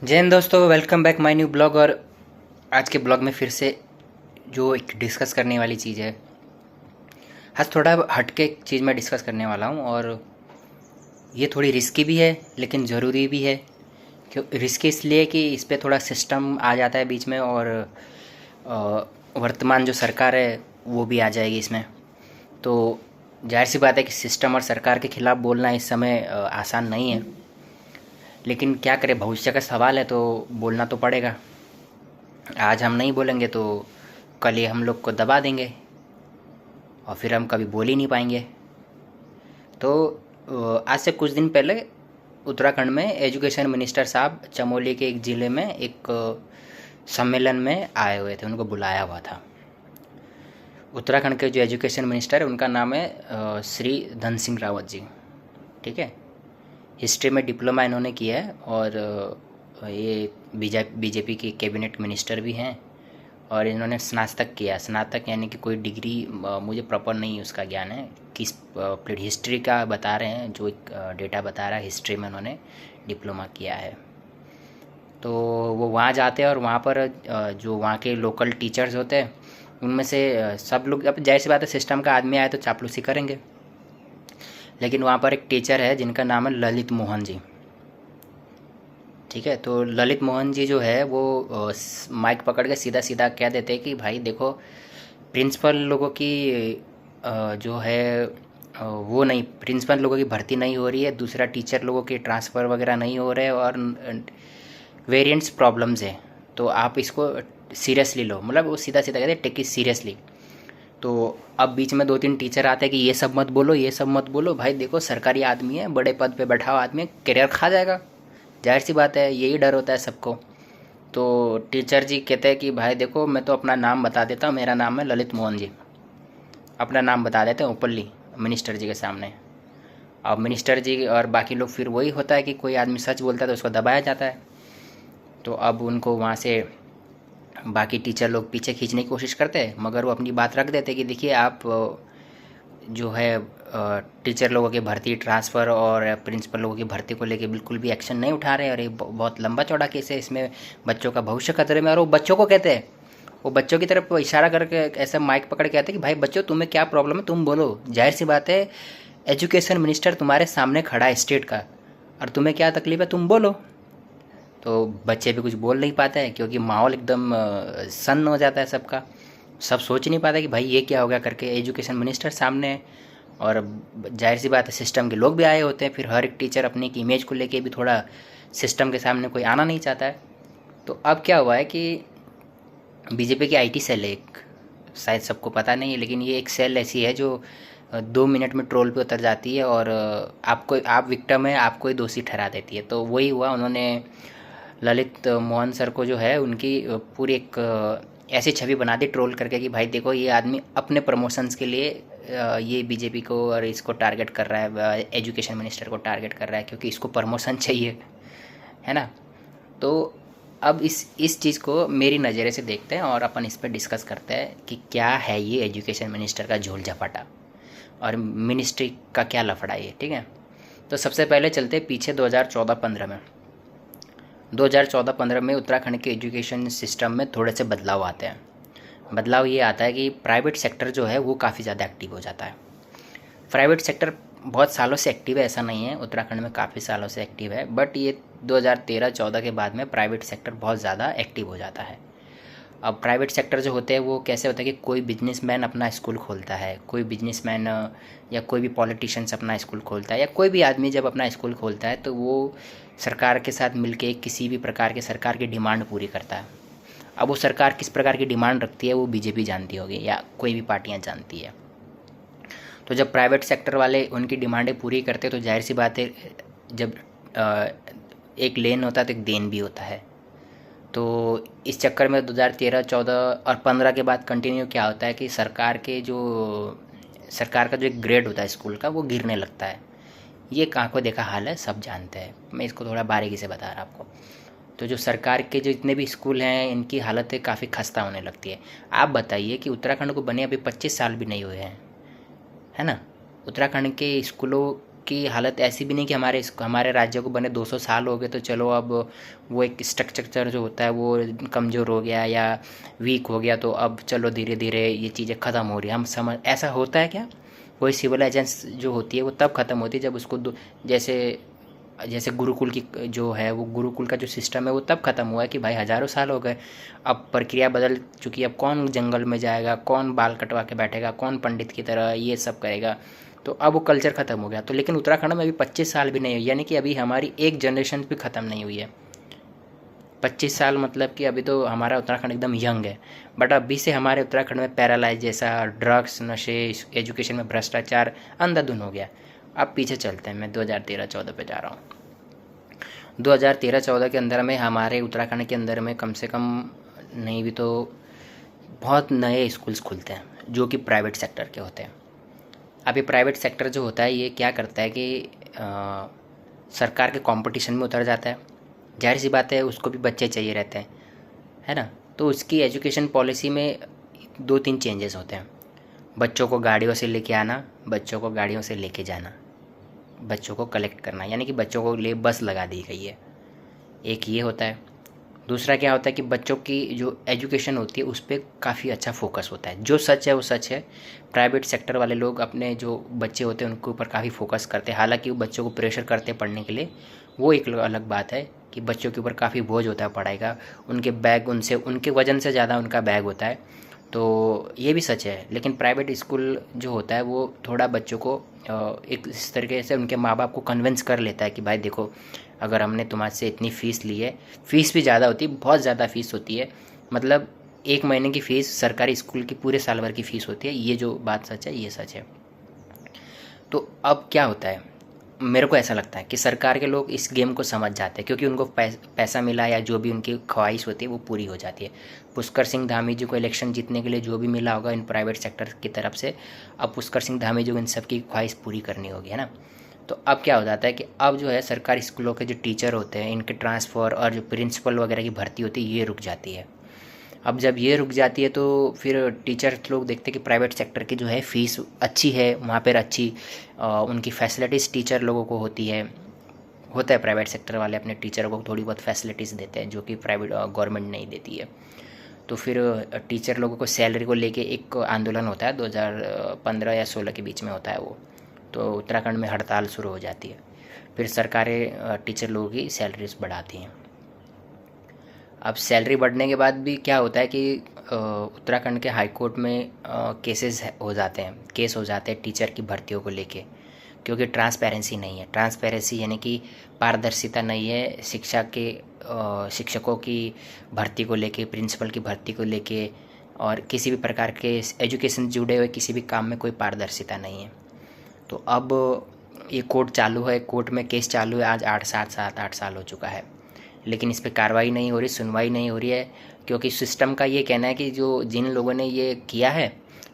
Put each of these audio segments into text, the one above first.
जय हिंद दोस्तों, welcome back my new blog. और आज के ब्लॉग में फिर से जो एक डिस्कस करने वाली चीज़ है, आज थोड़ा हट के एक चीज़ मैं डिस्कस करने वाला हूँ। और ये थोड़ी रिस्की भी है लेकिन ज़रूरी भी है। क्यों रिस्की? इसलिए कि इस पे थोड़ा सिस्टम आ जाता है बीच में, और वर्तमान जो सरकार है वो भी आ जाएगी इसमें। तो जाहिर सी बात है कि सिस्टम और सरकार के खिलाफ़ बोलना इस समय आसान नहीं है, लेकिन क्या करें, भविष्य का सवाल है तो बोलना तो पड़ेगा। आज हम नहीं बोलेंगे तो कल ये हम लोग को दबा देंगे और फिर हम कभी बोल ही नहीं पाएंगे। तो आज से कुछ दिन पहले उत्तराखंड में एजुकेशन मिनिस्टर साहब चमोली के एक ज़िले में एक सम्मेलन में आए हुए थे, उनको बुलाया हुआ था। उत्तराखंड के जो एजुकेशन मिनिस्टर है उनका नाम है श्री धन सिंह रावत जी। ठीक है, हिस्ट्री में डिप्लोमा इन्होंने किया है और ये बीजेपी के कैबिनेट मिनिस्टर भी हैं। और इन्होंने स्नातक किया। स्नातक यानी कि कोई डिग्री मुझे प्रॉपर नहीं उसका ज्ञान है, किस प्लेट हिस्ट्री का बता रहे हैं, जो एक डेटा बता रहा है हिस्ट्री में उन्होंने डिप्लोमा किया है। तो वो वहाँ जाते हैं और वहाँ पर जो वहाँ के लोकल टीचर्स होते हैं उनमें से सब लोग, अब जाहिर सी बात है सिस्टम का आदमी आए तो चापलूसी करेंगे। लेकिन वहाँ पर एक टीचर है जिनका नाम है ललित मोहन जी। ठीक है, तो ललित मोहन जी जो है वो माइक पकड़ के सीधा सीधा कह देते हैं कि भाई देखो, प्रिंसिपल लोगों की जो है वो नहीं, प्रिंसिपल लोगों की भर्ती नहीं हो रही है, दूसरा टीचर लोगों के ट्रांसफ़र वगैरह नहीं हो रहे और वेरिएंट्स प्रॉब्लम्स है, तो आप इसको सीरियसली लो। मतलब वो सीधा सीधा कहते हैं टेक इट सीरियसली। तो अब बीच में दो तीन टीचर आते हैं कि ये सब मत बोलो, ये सब मत बोलो। भाई देखो, सरकारी आदमी है, बड़े पद पे बैठा हुआ आदमी है, करियर खा जाएगा, जाहिर सी बात है, यही डर होता है सबको। तो टीचर जी कहते हैं कि भाई देखो, मैं तो अपना नाम बता देता हूँ, मेरा नाम है ललित मोहन जी। अपना नाम बता देते हैं ओपनली मिनिस्टर जी के सामने। अब मिनिस्टर जी और बाकी लोग, फिर वही होता है कि कोई आदमी सच बोलता है तो उसको दबाया जाता है। तो अब उनको वहाँ से बाकी टीचर लोग पीछे खींचने की कोशिश करते हैं, मगर वो अपनी बात रख देते कि देखिए आप जो है टीचर लोगों की भर्ती, ट्रांसफ़र और प्रिंसिपल लोगों की भर्ती को लेके बिल्कुल भी एक्शन नहीं उठा रहे हैं, और ये बहुत लंबा चौड़ा केस है, इसमें बच्चों का भविष्य खतरे में। और वो बच्चों को कहते हैं, वो बच्चों की तरफ इशारा करके ऐसा माइक पकड़ के कहते हैं कि भाई बच्चों, तुम्हें क्या प्रॉब्लम है, तुम बोलो। जाहिर सी बात है, एजुकेशन मिनिस्टर तुम्हारे सामने खड़ा है स्टेट का, और तुम्हें क्या तकलीफ है, तुम बोलो। तो बच्चे भी कुछ बोल नहीं पाते हैं क्योंकि माहौल एकदम सन्न हो जाता है सबका। सब सोच नहीं पाता कि भाई ये क्या हो गया करके, एजुकेशन मिनिस्टर सामने है। और जाहिर सी बात है सिस्टम के लोग भी आए होते हैं, फिर हर एक टीचर अपनी एक इमेज को लेके भी थोड़ा सिस्टम के सामने कोई आना नहीं चाहता है। तो अब क्या हुआ है कि बीजेपी की आईटी सेल है एक, शायद सबको पता नहीं है, लेकिन ये एक सेल ऐसी है जो 2 मिनट में ट्रोल पे उतर जाती है और आपको, आप विक्टिम है, आपको ही दोषी ठहरा देती है। तो वही हुआ, उन्होंने ललित मोहन सर को जो है उनकी पूरी एक ऐसी छवि बना दी ट्रोल करके कि भाई देखो, ये आदमी अपने प्रमोशंस के लिए ये बीजेपी को और इसको टारगेट कर रहा है, एजुकेशन मिनिस्टर को टारगेट कर रहा है क्योंकि इसको प्रमोशन चाहिए, है ना। तो अब इस चीज़ को मेरी नज़रिए से देखते हैं और अपन इस पर डिस्कस करते हैं कि क्या है ये एजुकेशन मिनिस्टर का झोल झपाटा और मिनिस्ट्री का क्या लफड़ा ये। ठीक है, तो सबसे पहले चलते पीछे 2014-15 में। 2014-15 में उत्तराखंड के एजुकेशन सिस्टम में थोड़े से बदलाव आते हैं। बदलाव ये आता है कि प्राइवेट सेक्टर जो है वो काफ़ी ज़्यादा एक्टिव हो जाता है। प्राइवेट सेक्टर बहुत सालों से एक्टिव है, ऐसा नहीं है, उत्तराखंड में काफ़ी सालों से एक्टिव है, बट ये 2013-14 के बाद में प्राइवेट सेक्टर बहुत ज़्यादा एक्टिव हो जाता है। अब प्राइवेट सेक्टर जो होते हैं वो कैसे होता है कि कोई बिजनेसमैन अपना स्कूल खोलता है, कोई बिजनेसमैन या कोई भी पॉलिटिशियंस अपना स्कूल खोलता है, या कोई भी आदमी जब अपना स्कूल खोलता है तो वो सरकार के साथ मिलके किसी भी प्रकार के सरकार की डिमांड पूरी करता है। अब वो सरकार किस प्रकार की डिमांड रखती है वो बीजेपी जानती होगी या कोई भी पार्टियाँ जानती है। तो जब प्राइवेट सेक्टर वाले उनकी डिमांडें पूरी करते तो जाहिर सी बात है, जब एक लेन होता है तो एक देन भी होता है। तो इस चक्कर में 2013-14 और 15 के बाद कंटिन्यू क्या होता है कि सरकार का जो एक ग्रेड होता है स्कूल का वो गिरने लगता है। ये कहाँ को देखा हाल है, सब जानते हैं, मैं इसको थोड़ा बारीकी से बता रहा आपको। तो जो सरकार के जो जितने भी स्कूल हैं इनकी हालतें काफ़ी खस्ता होने लगती है। आप बताइए कि उत्तराखंड को बने अभी 25 साल भी नहीं हुए हैं, है ना। उत्तराखंड के स्कूलों की हालत ऐसी भी नहीं कि हमारे राज्य को बने 200 साल हो गए तो चलो अब वो एक स्ट्रक्चर जो होता है वो कमज़ोर हो गया या वीक हो गया, तो अब चलो धीरे धीरे ये चीज़ें ख़त्म हो रही है। हम समझ ऐसा होता है क्या? कोई सिविलाइजेशन जो होती है वो तब ख़त्म होती है जब उसको जैसे जैसे गुरुकुल की जो है वो गुरुकुल का जो सिस्टम है वो तब ख़त्म हुआ है कि भाई हज़ारों साल हो गए, अब प्रक्रिया बदल चुकी है। अब कौन जंगल में जाएगा, कौन बाल कटवा के बैठेगा, कौन पंडित की तरह ये सब करेगा, तो अब वो कल्चर ख़त्म हो गया। तो लेकिन उत्तराखंड में अभी 25 साल भी नहीं हुई, यानी कि अभी हमारी एक जनरेशन भी ख़त्म नहीं हुई है। 25 साल मतलब कि अभी तो हमारा उत्तराखंड एकदम यंग है, बट अभी से हमारे उत्तराखंड में पैरालाइज जैसा ड्रग्स, नशे, एजुकेशन में भ्रष्टाचार अंधाधुन हो गया। अब पीछे चलते हैं, मैं 2013-14 पे जा रहा हूँ। 2013-14 के अंदर में हमारे उत्तराखंड के अंदर में कम से कम नहीं भी तो बहुत नए स्कूल्स खुलते हैं जो कि प्राइवेट सेक्टर के होते हैं। अब ये प्राइवेट सेक्टर जो होता है ये क्या करता है कि सरकार के कंपटीशन में उतर जाता है। जाहिर सी बात है उसको भी बच्चे चाहिए रहते हैं, है ना। तो उसकी एजुकेशन पॉलिसी में 2-3 चेंजेस होते हैं। बच्चों को गाड़ियों से लेके आना, बच्चों को गाड़ियों से लेके जाना, बच्चों को कलेक्ट करना, यानी कि बच्चों को लिए बस लगा दी गई है। एक ये होता है। दूसरा क्या होता है कि बच्चों की जो एजुकेशन होती है उस पर काफ़ी अच्छा फोकस होता है। जो सच है वो सच है, प्राइवेट सेक्टर वाले लोग अपने जो बच्चे होते हैं उनके ऊपर काफ़ी फोकस करते हैं। हालांकि वो बच्चों को प्रेशर करते हैं पढ़ने के लिए, वो एक अलग बात है कि बच्चों के ऊपर काफ़ी बोझ होता है पढ़ाई का। उनके बैग उनके वज़न से ज़्यादा उनका बैग होता है, तो ये भी सच है। लेकिन प्राइवेट स्कूल जो होता है वो थोड़ा बच्चों को एक इस तरीके से उनके माँ बाप को कन्विंस कर लेता है कि भाई देखो, अगर हमने तुम्हारे से इतनी फ़ीस ली है, फ़ीस भी ज़्यादा होती है, बहुत ज़्यादा फ़ीस होती है, मतलब 1 महीने की फ़ीस सरकारी स्कूल की पूरे साल भर की फ़ीस होती है। ये जो बात सच है ये सच है। तो अब क्या होता है, मेरे को ऐसा लगता है कि सरकार के लोग इस गेम को समझ जाते हैं, क्योंकि उनको पैसा मिला या जो भी उनकी ख्वाहिश होती है वो पूरी हो जाती है। पुष्कर सिंह धामी जी को इलेक्शन जीतने के लिए जो भी मिला होगा इन प्राइवेट सेक्टर की तरफ से, अब पुष्कर सिंह धामी जी को इन सब की ख्वाहिश पूरी करनी होगी, है ना। तो अब क्या हो जाता है कि अब जो है सरकारी स्कूलों के जो टीचर होते हैं इनके ट्रांसफ़र और जो प्रिंसिपल वगैरह की भर्ती होती है ये रुक जाती है। अब जब ये रुक जाती है तो फिर टीचर लोग देखते हैं कि प्राइवेट सेक्टर की जो है फ़ीस अच्छी है, वहाँ पर अच्छी उनकी फैसिलिटीज़ टीचर लोगों को होती है। होता है प्राइवेट सेक्टर वाले अपने टीचरों को थोड़ी बहुत फैसिलिटीज़ देते हैं जो कि प्राइवेट गवर्नमेंट नहीं देती है। तो फिर टीचर लोगों को सैलरी को लेके एक आंदोलन होता है, 2015 या 16 के बीच में होता है वो। तो उत्तराखंड में हड़ताल शुरू हो जाती है, फिर सरकारें टीचर लोगों की सैलरीज बढ़ाती हैं। अब सैलरी बढ़ने के बाद भी क्या होता है कि उत्तराखंड के हाई कोर्ट में केस हो जाते हैं टीचर की भर्तियों को लेके, क्योंकि ट्रांसपेरेंसी नहीं है। ट्रांसपेरेंसी यानी कि पारदर्शिता नहीं है शिक्षकों की भर्ती को लेके, प्रिंसिपल की भर्ती को लेके, और किसी भी प्रकार के एजुकेशन जुड़े हुए किसी भी काम में कोई पारदर्शिता नहीं है। तो अब ये कोर्ट चालू है, कोर्ट में केस चालू है, आज 7-8 साल हो चुका है, लेकिन इस पर कार्रवाई नहीं हो रही, सुनवाई नहीं हो रही है, क्योंकि सिस्टम का ये कहना है कि जिन लोगों ने ये किया है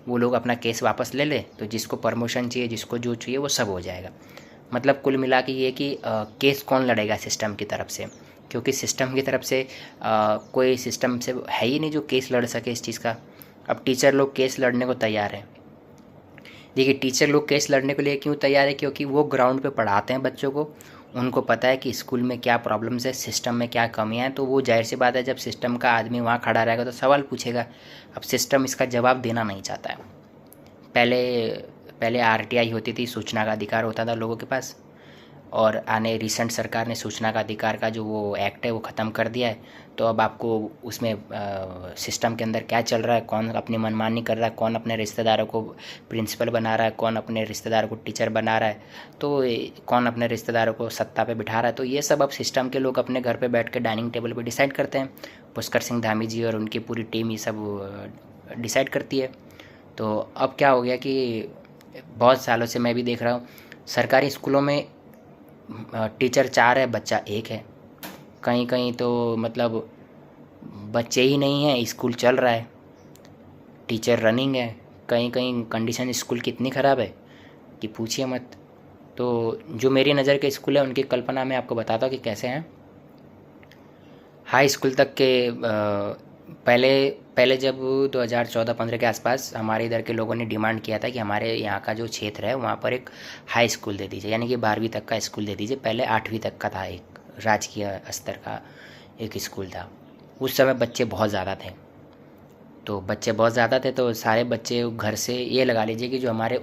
वो लोग अपना केस वापस ले ले, तो जिसको प्रमोशन चाहिए, जिसको जो चाहिए वो सब हो जाएगा। मतलब कुल मिला के ये कि केस कौन लड़ेगा सिस्टम की तरफ से, क्योंकि सिस्टम की तरफ से कोई सिस्टम से है ही नहीं जो केस लड़ सके इस चीज़ का। अब टीचर लोग केस लड़ने को तैयार हैं। देखिए, टीचर लोग केस लड़ने के लिए क्यों तैयार है, क्योंकि वो ग्राउंड पे पढ़ाते हैं बच्चों को, उनको पता है कि स्कूल में क्या प्रॉब्लम्स है, सिस्टम में क्या कमियां हैं। तो वो जाहिर सी बात है जब सिस्टम का आदमी वहाँ खड़ा रहेगा तो सवाल पूछेगा। अब सिस्टम इसका जवाब देना नहीं चाहता है। पहले पहले आरटीआई होती थी, सूचना का अधिकार होता था लोगों के पास, और रिसेंट सरकार ने सूचना का अधिकार का जो वो एक्ट है वो ख़त्म कर दिया है। तो अब आपको उसमें सिस्टम के अंदर क्या चल रहा है, कौन अपनी मनमानी कर रहा है, कौन अपने रिश्तेदारों को प्रिंसिपल बना रहा है, कौन अपने रिश्तेदारों को टीचर बना रहा है, तो कौन अपने रिश्तेदारों को सत्ता पे बिठा रहा है, तो ये सब अब सिस्टम के लोग अपने घर पे बैठ के डाइनिंग टेबल पे डिसाइड करते हैं। पुष्कर सिंह धामी जी और उनकी पूरी टीम ये सब डिसाइड करती है। तो अब क्या हो गया कि बहुत सालों से मैं भी देख रहा हूँ सरकारी स्कूलों में टीचर 4 है, बच्चा 1 है। कहीं कहीं तो मतलब बच्चे ही नहीं हैं, स्कूल चल रहा है, टीचर रनिंग है। कहीं कहीं कंडीशन स्कूल की इतनी ख़राब है कि पूछिए मत। तो जो मेरी नज़र के स्कूल है उनकी कल्पना मैं आपको बताता हूँ कि कैसे हैं। हाई स्कूल तक के पहले पहले जब 2014-15 के आसपास हमारे इधर के लोगों ने डिमांड किया था कि हमारे यहाँ का जो क्षेत्र है वहाँ पर एक हाई स्कूल दे दीजिए, यानी कि 12वीं तक का स्कूल दे दीजिए। पहले 8वीं तक का था, एक राजकीय स्तर का एक स्कूल था। उस समय बच्चे बहुत ज़्यादा थे, तो बच्चे बहुत ज़्यादा थे तो सारे बच्चे घर से, ये लगा लीजिए कि जो हमारे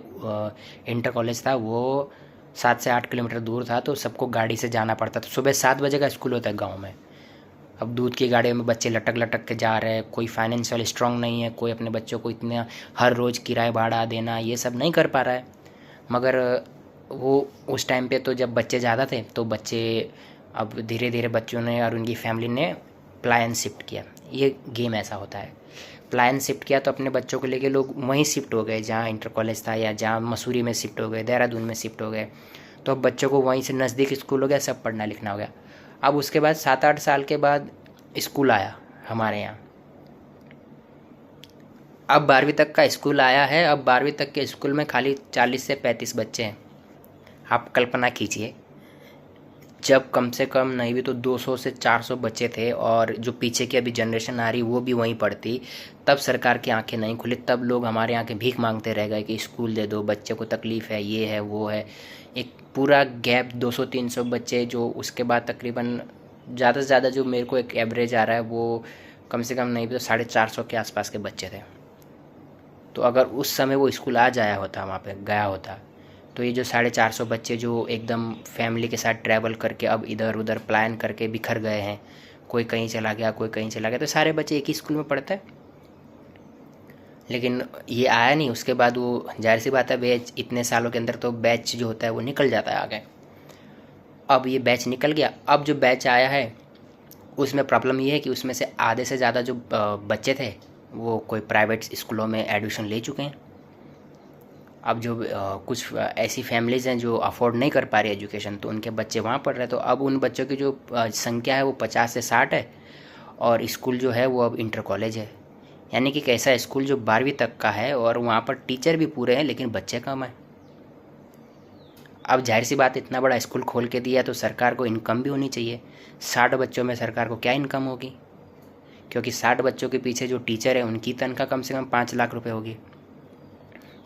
इंटर कॉलेज था वो 7 से 8 किलोमीटर दूर था, तो सबको गाड़ी से जाना पड़ता था। सुबह 7 बजे का स्कूल होता है गाँव में। अब दूध की गाड़ियों में बच्चे लटक लटक के जा रहे हैं, कोई फाइनेंशियल स्ट्रांग नहीं है, कोई अपने बच्चों को इतना हर रोज़ किराया भाड़ा देना ये सब नहीं कर पा रहा है। मगर वो उस टाइम पे तो जब बच्चे ज़्यादा थे तो बच्चे, अब धीरे धीरे बच्चों ने और उनकी फैमिली ने प्लायन शिफ्ट किया। ये गेम ऐसा होता है, प्लायन शिफ्ट किया तो अपने बच्चों को लेके लोग वहीं शिफ्ट हो गए जहाँ इंटर कॉलेज था, या जहाँ मसूरी में शिफ्ट हो गए, देहरादून में शिफ्ट हो गए। तो अब बच्चों को वहीं से नज़दीक स्कूल हो गया, सब पढ़ना लिखना हो गया। अब उसके बाद 7-8 साल के बाद स्कूल आया हमारे यहाँ। अब 12वीं तक का स्कूल आया है। अब 12वीं तक के स्कूल में खाली 40 से 35 बच्चे हैं। आप कल्पना कीजिए, जब कम से कम नहीं भी तो 200 से 400 बच्चे थे, और जो पीछे की अभी जनरेशन आ रही वो भी वहीं पढ़ती, तब सरकार की आंखें नहीं खुली, तब लोग हमारे यहाँ के भीख मांगते रह गए कि स्कूल दे दो, बच्चे को तकलीफ़ है, ये है वो है। एक पूरा गैप 200-300 बच्चे, जो उसके बाद तकरीबन ज़्यादा से ज़्यादा जो मेरे को एक एवरेज आ रहा है वो कम से कम नहीं भी तो 450 के आसपास के बच्चे थे। तो अगर उस समय वो स्कूल आ जाया होता, वहाँ पे गया होता, तो ये जो 450 बच्चे जो एकदम फैमिली के साथ ट्रैवल करके अब इधर उधर प्लान करके बिखर गए हैं, कोई कहीं चला गया कोई कहीं चला गया, तो सारे बच्चे एक ही स्कूल में पढ़ते हैं। लेकिन ये आया नहीं। उसके बाद वो जाहिर सी बात है, बैच इतने सालों के अंदर तो बैच जो होता है वो निकल जाता है आगे। अब ये बैच निकल गया, अब जो बैच आया है उसमें प्रॉब्लम ये है कि उसमें से आधे से ज़्यादा जो बच्चे थे वो कोई प्राइवेट स्कूलों में एडमिशन ले चुके हैं। अब जो कुछ ऐसी फैमिलीज़ हैं जो अफोर्ड नहीं कर पा रही एजुकेशन, तो उनके बच्चे वहाँ पढ़ रहे हैं। तो अब उन बच्चों की जो संख्या है वो 50 से 60 है, और स्कूल जो है वो अब इंटर कॉलेज है। यानी कि कैसा स्कूल जो 12वीं तक का है और वहाँ पर टीचर भी पूरे हैं लेकिन बच्चे कम हैं। अब जाहिर सी बात, इतना बड़ा स्कूल खोल के दिया तो सरकार को इनकम भी होनी चाहिए। 60 बच्चों में सरकार को क्या इनकम होगी, क्योंकि 60 बच्चों के पीछे जो टीचर है उनकी तनख्वाह कम से कम 5 लाख रुपए होगी,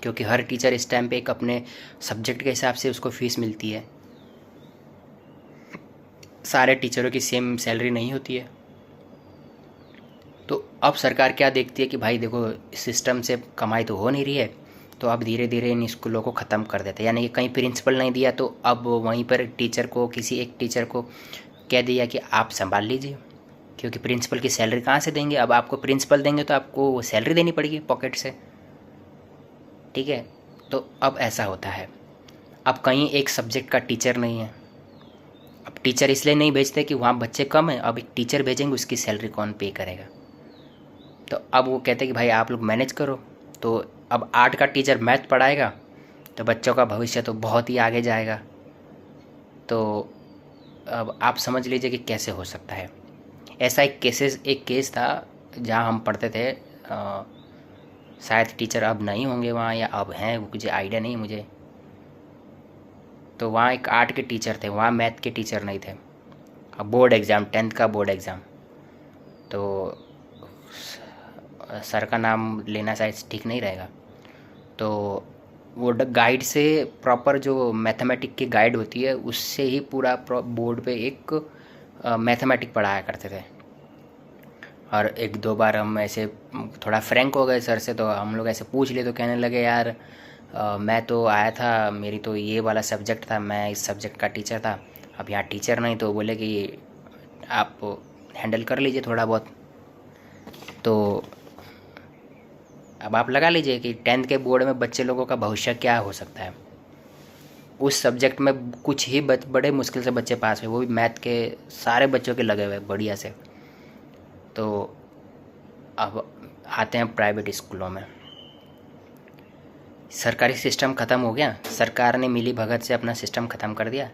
क्योंकि हर टीचर इस टाइम पे एक अपने सब्जेक्ट के हिसाब से उसको फीस मिलती है। सारे टीचरों की सेम सैलरी नहीं होती है। तो अब सरकार क्या देखती है कि भाई देखो, सिस्टम से कमाई तो हो नहीं रही है, तो अब धीरे धीरे इन स्कूलों को ख़त्म कर देते हैं। यानी कि कहीं प्रिंसिपल नहीं दिया तो अब वहीं पर टीचर को, किसी एक टीचर को कह दिया कि आप संभाल लीजिए, क्योंकि प्रिंसिपल की सैलरी कहाँ से देंगे। अब आपको प्रिंसिपल देंगे तो आपको सैलरी देनी पड़ेगी पॉकेट से, ठीक है। तो अब ऐसा होता है, अब कहीं एक सब्जेक्ट का टीचर नहीं है। अब टीचर इसलिए नहीं भेजते कि वहाँ बच्चे कम हैं, अब एक टीचर भेजेंगे, उसकी सैलरी कौन पे करेगा। तो अब वो कहते हैं कि भाई आप लोग मैनेज करो। तो अब 8 का टीचर मैथ पढ़ाएगा तो बच्चों का भविष्य तो बहुत ही आगे जाएगा। तो अब आप समझ लीजिए कि कैसे हो सकता है। ऐसा एक केस था जहाँ हम पढ़ते थे, शायद टीचर अब नहीं होंगे वहाँ या अब हैं, मुझे आइडिया नहीं मुझे। तो वहाँ एक आर्ट के टीचर थे, वहाँ मैथ के टीचर नहीं थे। अब बोर्ड एग्ज़ाम, 10th का बोर्ड एग्ज़ाम, तो सर का नाम लेना शायद ठीक नहीं रहेगा। तो वो गाइड से, प्रॉपर जो मैथमेटिक की गाइड होती है उससे ही पूरा बोर्ड पे एक मैथमेटिक पढ़ाया करते थे। और एक दो बार हम ऐसे थोड़ा फ्रैंक हो गए सर से, तो हम लोग ऐसे पूछ लिए तो कहने लगे यार मैं तो आया था, मेरी तो ये वाला सब्जेक्ट था, मैं इस सब्जेक्ट का टीचर था, अब यहाँ टीचर नहीं। तो बोले कि आप हैंडल कर लीजिए थोड़ा बहुत। तो अब आप लगा लीजिए कि 10th के बोर्ड में बच्चे लोगों का भविष्य क्या हो सकता है। उस सब्जेक्ट में कुछ ही बड़े मुश्किल से बच्चे पास हुए, वो भी मैथ के सारे बच्चों के लगे हुए बढ़िया से। तो अब आते हैं प्राइवेट स्कूलों में। सरकारी सिस्टम ख़त्म हो गया, सरकार ने मिली भगत से अपना सिस्टम ख़त्म कर दिया।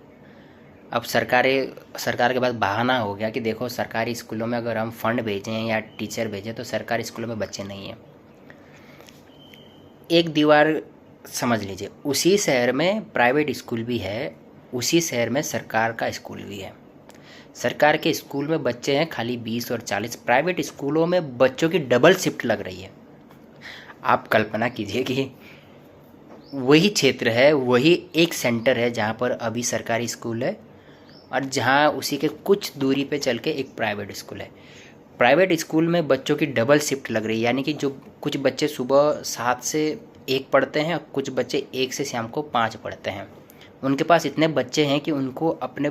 अब सरकार के पास बहाना हो गया कि देखो, सरकारी स्कूलों में अगर हम फंड भेजें या टीचर भेजें तो सरकारी स्कूलों में बच्चे नहीं हैं। एक दीवार समझ लीजिए, उसी शहर में प्राइवेट स्कूल भी है, उसी शहर में सरकार का स्कूल भी है। सरकार के स्कूल में बच्चे हैं खाली 20 और 40, प्राइवेट स्कूलों में बच्चों की डबल शिफ्ट लग रही है। आप कल्पना कीजिए कि वही क्षेत्र है, वही एक सेंटर है जहाँ पर अभी सरकारी स्कूल है और जहाँ उसी के कुछ दूरी पे चल के एक प्राइवेट स्कूल है। प्राइवेट स्कूल में बच्चों की डबल शिफ्ट लग रही है, यानी कि जो कुछ बच्चे सुबह 7 से 1 पढ़ते हैं और कुछ बच्चे 1 से शाम को 5 पढ़ते हैं। उनके पास इतने बच्चे हैं कि उनको अपने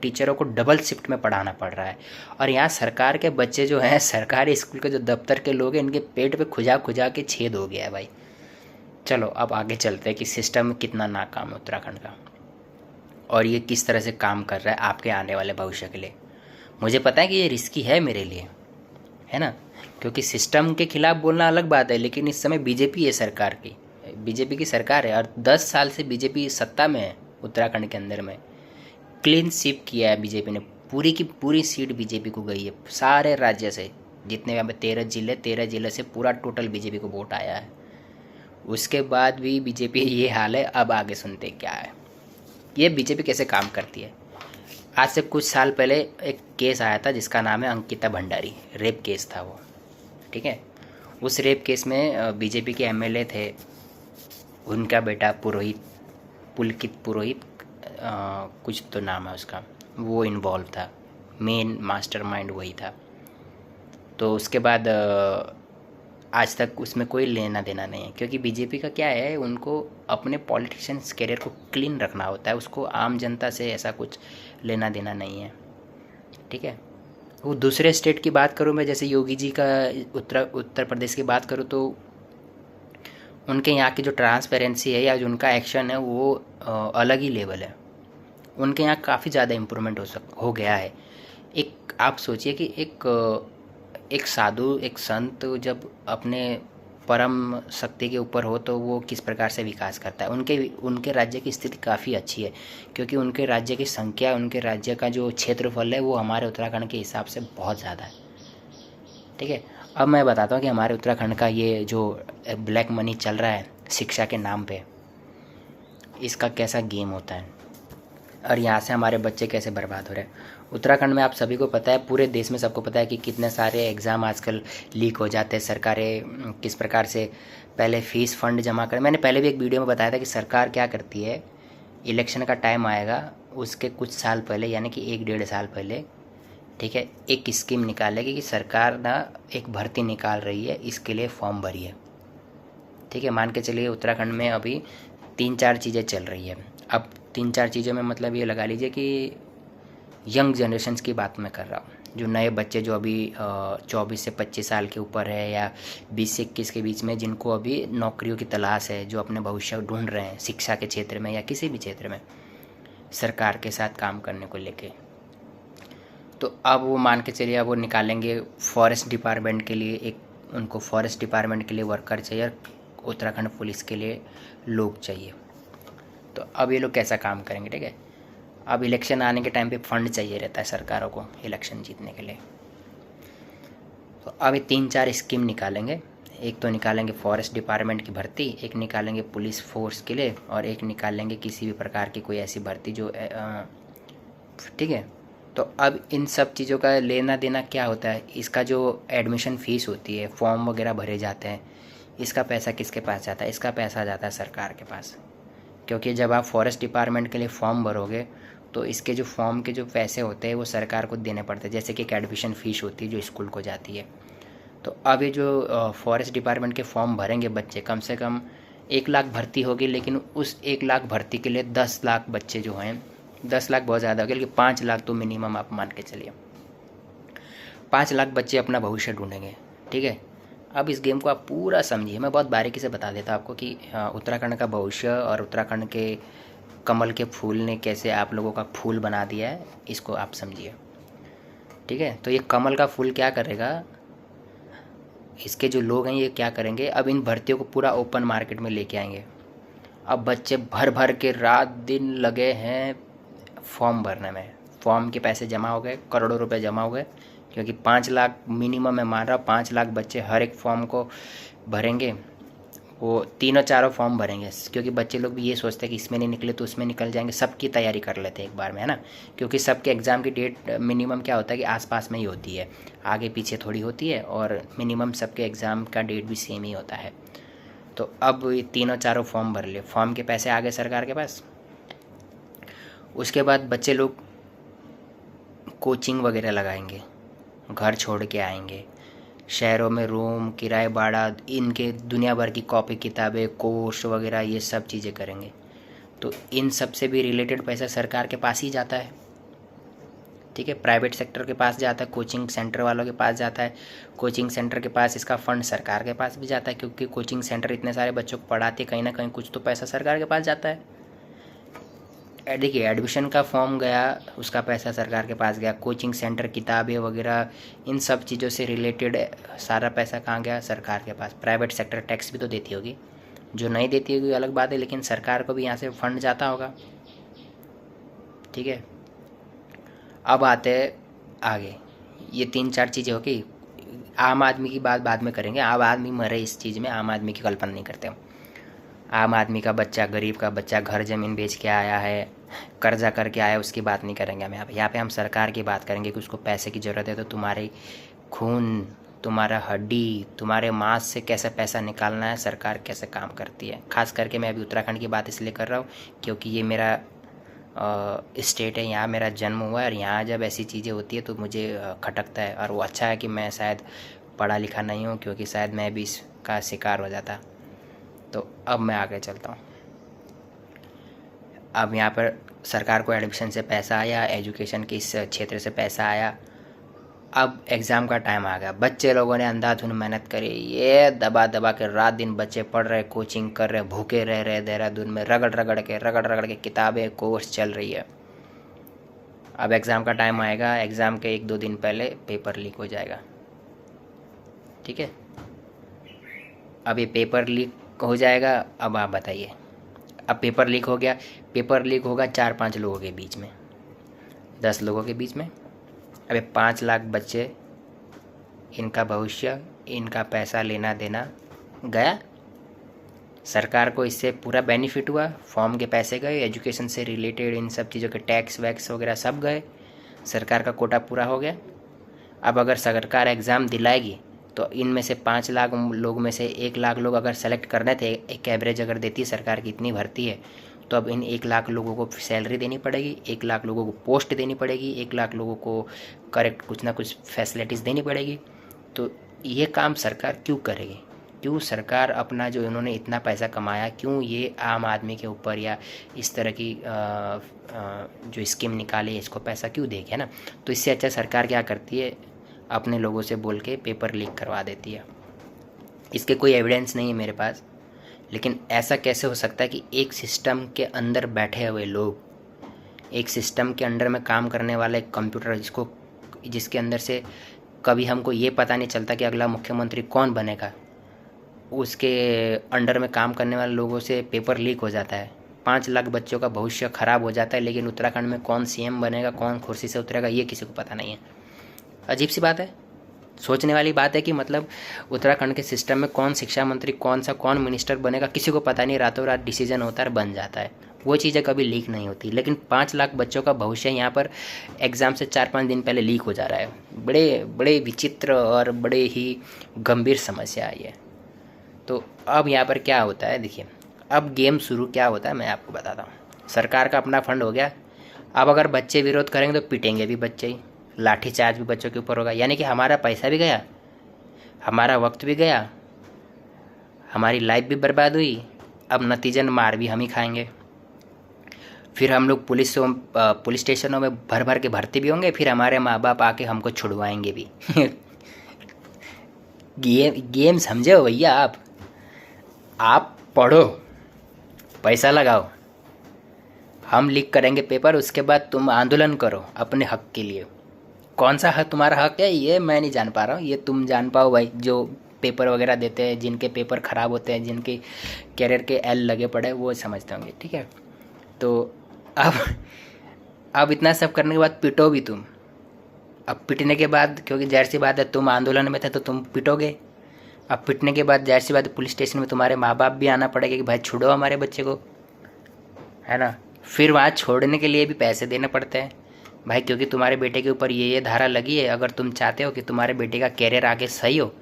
टीचरों को डबल शिफ्ट में पढ़ाना पड़ रहा है। और यहाँ सरकार के बच्चे जो हैं, सरकारी स्कूल के जो दफ्तर के लोग हैं, इनके पेट पे खुजा खुजा के छेद हो गया है भाई। चलो अब आगे चलते हैं कि सिस्टम कितना नाकाम है उत्तराखंड का और ये किस तरह से काम कर रहा है आपके आने वाले भविष्य के लिए। मुझे पता है कि ये रिस्की है मेरे लिए, है ना, क्योंकि सिस्टम के खिलाफ बोलना अलग बात है, लेकिन इस समय बीजेपी है, सरकार की बीजेपी की सरकार है और 10 साल से बीजेपी सत्ता में है उत्तराखंड के अंदर में। क्लीन स्वीप किया है बीजेपी ने, पूरी की पूरी सीट बीजेपी को गई है सारे राज्य से, जितने यहाँ पे 13 जिले से पूरा टोटल बीजेपी को वोट आया है। उसके बाद भी बीजेपी ये हाल है। अब आगे सुनते क्या है, ये बीजेपी कैसे काम करती है। आज से कुछ साल पहले एक केस आया था जिसका नाम है अंकिता भंडारी, रेप केस था वो, ठीक है। उस रेप केस में बीजेपी के एमएलए थे, उनका बेटा पुरोहित, पुलकित पुरोहित कुछ तो नाम है उसका, वो इन्वॉल्व था, मेन मास्टरमाइंड वही था। तो उसके बाद आज तक उसमें कोई लेना देना नहीं है, क्योंकि बीजेपी का क्या है, उनको अपने पॉलिटिशियंस कैरियर को क्लीन रखना होता है, उसको आम जनता से ऐसा कुछ लेना देना नहीं है, ठीक है। वो दूसरे स्टेट की बात करूँ मैं, जैसे योगी जी का उत्तर प्रदेश की बात करूँ, तो उनके यहाँ की जो ट्रांसपेरेंसी है या जो उनका एक्शन है वो अलग ही लेवल है। उनके यहाँ काफ़ी ज़्यादा इम्प्रूवमेंट हो गया है। एक आप सोचिए कि एक साधु, एक संत जब अपने परम शक्ति के ऊपर हो तो वो किस प्रकार से विकास करता है। उनके राज्य की स्थिति काफ़ी अच्छी है, क्योंकि उनके राज्य की संख्या, उनके राज्य का जो क्षेत्रफल है वो हमारे उत्तराखंड के हिसाब से बहुत ज़्यादा है, ठीक है। अब मैं बताता हूँ कि हमारे उत्तराखंड का ये जो ब्लैक मनी चल रहा है शिक्षा के नाम पे, इसका कैसा गेम होता है और यहाँ से हमारे बच्चे कैसे बर्बाद हो रहे हैं। उत्तराखंड में आप सभी को पता है, पूरे देश में सबको पता है कि कितने सारे एग्ज़ाम आजकल लीक हो जाते हैं। सरकारें किस प्रकार से पहले फ़ीस फंड जमा करें। मैंने पहले भी एक वीडियो में बताया था कि सरकार क्या करती है, इलेक्शन का टाइम आएगा उसके कुछ साल पहले, यानी कि 1-1.5 साल पहले, ठीक है, एक स्कीम निकालेगी कि सरकार ना एक भर्ती निकाल रही है, इसके लिए फॉर्म भरिए, ठीक है। मान के चलिए उत्तराखंड में अभी 3-4 चीज़ें चल रही है। अब 3-4 चीज़ों में मतलब ये लगा लीजिए कि यंग जनरेशन्स की बात मैं कर रहा हूँ, जो नए बच्चे जो अभी 24 से 25 साल के ऊपर है या 20 से 21 के बीच में, जिनको अभी नौकरियों की तलाश है, जो अपने भविष्य ढूंढ रहे हैं शिक्षा के क्षेत्र में या किसी भी क्षेत्र में सरकार के साथ काम करने को लेके। तो अब वो मान के चलिए अब वो निकालेंगे फॉरेस्ट डिपार्टमेंट के लिए, एक उनको फॉरेस्ट डिपार्टमेंट के लिए वर्कर चाहिए और उत्तराखंड पुलिस के लिए लोग चाहिए। तो अब ये लोग कैसा काम करेंगे, ठीक है। अब इलेक्शन आने के टाइम पे फंड चाहिए रहता है सरकारों को इलेक्शन जीतने के लिए। तो अब ये 3-4 स्कीम निकालेंगे। एक तो निकालेंगे फॉरेस्ट डिपार्टमेंट की भर्ती, एक निकालेंगे पुलिस फोर्स के लिए, और एक निकालेंगे किसी भी प्रकार की कोई ऐसी भर्ती जो ठीक है। तो अब इन सब चीज़ों का लेना देना क्या होता है, इसका जो एडमिशन फ़ीस होती है, फॉर्म वगैरह भरे जाते हैं, इसका पैसा किसके पास जाता है, इसका पैसा जाता है सरकार के पास। क्योंकि जब आप फॉरेस्ट डिपार्टमेंट के लिए फॉर्म भरोगे तो इसके जो फॉर्म के जो पैसे होते हैं वो सरकार को देने पड़ते हैं, जैसे कि एक एडमिशन फ़ीस होती है जो स्कूल को जाती है। तो अब ये जो फॉरेस्ट डिपार्टमेंट के फॉर्म भरेंगे बच्चे, कम से कम 1 लाख भर्ती होगी, लेकिन उस 1 लाख भर्ती के लिए 10 लाख बच्चे जो हैं, 10 लाख बहुत ज़्यादा हो गया, लेकिन 5 लाख तो मिनिमम आप मान के चलिए, 5 लाख बच्चे अपना भविष्य ढूंढेंगे, ठीक है। अब इस गेम को आप पूरा समझिए, मैं बहुत बारीकी से बता देता आपको कि उत्तराखंड का भविष्य और उत्तराखंड के कमल के फूल ने कैसे आप लोगों का फूल बना दिया है, इसको आप समझिए, ठीक है। तो ये कमल का फूल क्या करेगा, इसके जो लोग हैं ये क्या करेंगे, अब इन भर्तियों को पूरा ओपन मार्केट में लेके आएंगे। अब बच्चे भर भर के रात दिन लगे हैं फॉर्म भरने में, फॉर्म के पैसे जमा हो गए, करोड़ों रुपए जमा हो गए, क्योंकि 5 लाख मिनिमम मैं मान रहा हूँ, 5 लाख बच्चे हर एक फॉर्म को भरेंगे, वो तीनों चारों फॉर्म भरेंगे, क्योंकि बच्चे लोग भी ये सोचते हैं कि इसमें नहीं निकले तो उसमें निकल जाएंगे, सबकी तैयारी कर लेते हैं एक बार में, है ना। क्योंकि सबके एग्ज़ाम की डेट मिनिमम क्या होता है कि आसपास में ही होती है, आगे पीछे थोड़ी होती है, और मिनिमम सबके एग्ज़ाम का डेट भी सेम ही होता है। तो अब ये तीनों चारों फॉर्म भर लिए, फॉर्म के पैसे आ गए सरकार के पास। उसके बाद बच्चे लोग कोचिंग वगैरह लगाएंगे, घर छोड़ के आएंगे, शहरों में रूम किराए भाड़ा, इनके दुनिया भर की कॉपी किताबें कोर्स वगैरह ये सब चीज़ें करेंगे। तो इन सब से भी रिलेटेड पैसा सरकार के पास ही जाता है, ठीक है। प्राइवेट सेक्टर के पास जाता है, कोचिंग सेंटर वालों के पास जाता है, कोचिंग सेंटर के पास इसका फंड सरकार के पास भी जाता है, क्योंकि कोचिंग सेंटर इतने सारे बच्चों को पढ़ाते, कहीं ना कहीं कुछ तो पैसा सरकार के पास जाता है। देखिए, एडमिशन का फॉर्म गया, उसका पैसा सरकार के पास गया, कोचिंग सेंटर किताबें वगैरह इन सब चीज़ों से रिलेटेड सारा पैसा कहाँ गया, सरकार के पास। प्राइवेट सेक्टर टैक्स भी तो देती होगी, जो नहीं देती होगी अलग बात है, लेकिन सरकार को भी यहाँ से फंड जाता होगा, ठीक है। अब आते हैं आगे, ये 3-4 चीज़ें होगी। आम आदमी की बात बाद में करेंगे, आम आदमी मरे इस चीज़ में, आम आदमी की कल्पना नहीं करते हम। आम आदमी का बच्चा, गरीब का बच्चा घर ज़मीन बेच के आया है, कर्जा करके आया, उसकी बात नहीं करेंगे हम यहाँ पे हम सरकार की बात करेंगे कि उसको पैसे की ज़रूरत है, तो तुम्हारे खून, तुम्हारा हड्डी, तुम्हारे मांस से कैसे पैसा निकालना है, सरकार कैसे काम करती है। खास करके मैं अभी उत्तराखंड की बात इसलिए कर रहा हूँ क्योंकि ये मेरा स्टेट है, यहाँ मेरा जन्म हुआ है, और यहाँ जब ऐसी चीज़ें होती है तो मुझे खटकता है। और वो अच्छा है कि मैं शायद पढ़ा लिखा नहीं हूँ, क्योंकि शायद मैं भी इसका शिकार हो जाता। तो अब मैं आगे चलता हूँ। अब यहाँ पर सरकार को एडमिशन से पैसा आया, एजुकेशन के इस क्षेत्र से पैसा आया। अब एग्ज़ाम का टाइम आ गया, बच्चे लोगों ने अंधाधुन मेहनत करी, ये दबा दबा के रात दिन बच्चे पढ़ रहे, कोचिंग कर रहे, भूखे रह रहे, देहरादून में रगड़ रगड़ के किताबें कोर्स चल रही है। अब एग्ज़ाम का टाइम आएगा, एग्ज़ाम के 1-2 दिन पहले पेपर लीक हो जाएगा, ठीक है। अब ये पेपर लीक हो जाएगा, अब आप बताइए, अब पेपर लीक हो गया, पेपर लीक होगा 4-5 लोगों के बीच में, 10 लोगों के बीच में। अबे 5 लाख बच्चे, इनका भविष्य, इनका पैसा लेना देना गया। सरकार को इससे पूरा बेनिफिट हुआ, फॉर्म के पैसे गए, एजुकेशन से रिलेटेड इन सब चीज़ों के टैक्स वैक्स वगैरह सब गए, सरकार का कोटा पूरा हो गया। अब अगर सरकार एग्ज़ाम दिलाएगी तो इनमें से 5 लाख लोग में से 1 लाख लोग अगर सेलेक्ट करने थे, एक एवरेज अगर देती है सरकार की इतनी भर्ती है, तो अब इन 1 लाख लोगों को सैलरी देनी पड़ेगी, 1 लाख लोगों को पोस्ट देनी पड़ेगी, 1 लाख लोगों को करेक्ट कुछ ना कुछ फैसिलिटीज़ देनी पड़ेगी। तो ये काम सरकार क्यों करेगी? क्यों सरकार अपना जो इन्होंने इतना पैसा कमाया, क्यों ये आम आदमी के ऊपर या इस तरह की जो स्कीम निकाली इसको पैसा क्यों देगी, है ना। तो इससे अच्छा सरकार क्या करती है, अपने लोगों से बोल के पेपर लीक करवा देती है। इसके कोई एविडेंस नहीं है मेरे पास, लेकिन ऐसा कैसे हो सकता है कि एक सिस्टम के अंदर बैठे हुए लोग, एक सिस्टम के अंडर में काम करने वाला एक कंप्यूटर जिसके अंदर से कभी हमको ये पता नहीं चलता कि अगला मुख्यमंत्री कौन बनेगा, उसके अंडर में काम करने वाले लोगों से पेपर लीक हो जाता है, 5 लाख बच्चों का भविष्य खराब हो जाता है, लेकिन उत्तराखंड में कौन सीएम बनेगा, कौन कुर्सी से उतरेगा, ये किसी को पता नहीं है। अजीब सी बात है, सोचने वाली बात है कि मतलब उत्तराखंड के सिस्टम में कौन शिक्षा मंत्री, कौन मिनिस्टर बनेगा, किसी को पता नहीं, रातों रात डिसीजन होता है, बन जाता है। वो चीज़ें कभी लीक नहीं होती, लेकिन 5 लाख बच्चों का भविष्य यहाँ पर एग्ज़ाम से 4-5 दिन पहले लीक हो जा रहा है। बड़े विचित्र और बड़े ही गंभीर समस्या है ये। तो अब यहाँ पर क्या होता है, देखिए, अब गेम शुरू क्या होता है मैं आपको बताता हूँ। सरकार का अपना फंड हो गया, अब अगर बच्चे विरोध करेंगे तो पिटेंगे भी बच्चे ही, लाठी चार्ज भी बच्चों के ऊपर होगा, यानी कि हमारा पैसा भी गया, हमारा वक्त भी गया, हमारी लाइफ भी बर्बाद हुई। अब नतीजन मार भी हम ही खाएंगे। फिर हम लोग पुलिस स्टेशनों में भर के भर्ती भी होंगे, फिर हमारे माँ बाप आके हमको छुड़वाएंगे भी। गेम समझे हो भैया आप पढ़ो, पैसा लगाओ, हम लीक करेंगे पेपर, उसके बाद तुम आंदोलन करो अपने हक के लिए। कौन सा हक तुम्हारा हक है ये मैं नहीं जान पा रहा हूँ, ये तुम जान पाओ भाई, जो पेपर वगैरह देते हैं, जिनके पेपर ख़राब होते हैं, जिनके कैरियर के एल लगे पड़े, वो समझते होंगे, ठीक है। तो अब इतना सब करने के बाद पिटो भी तुम। अब पिटने के बाद, क्योंकि जाहिर सी बात है तुम आंदोलन में थे तो तुम पिटोगे, अब पिटने के बाद जाहिर सी बात है पुलिस स्टेशन में तुम्हारे माँ बाप भी आना पड़ेगा कि भाई छुड़ो हमारे बच्चे को, है ना। फिर वहाँ छोड़ने के लिए भी पैसे देने पड़ते हैं भाई, क्योंकि तुम्हारे बेटे के ऊपर ये धारा लगी है। अगर तुम चाहते हो कि तुम्हारे बेटे का कैरियर आगे सही हो,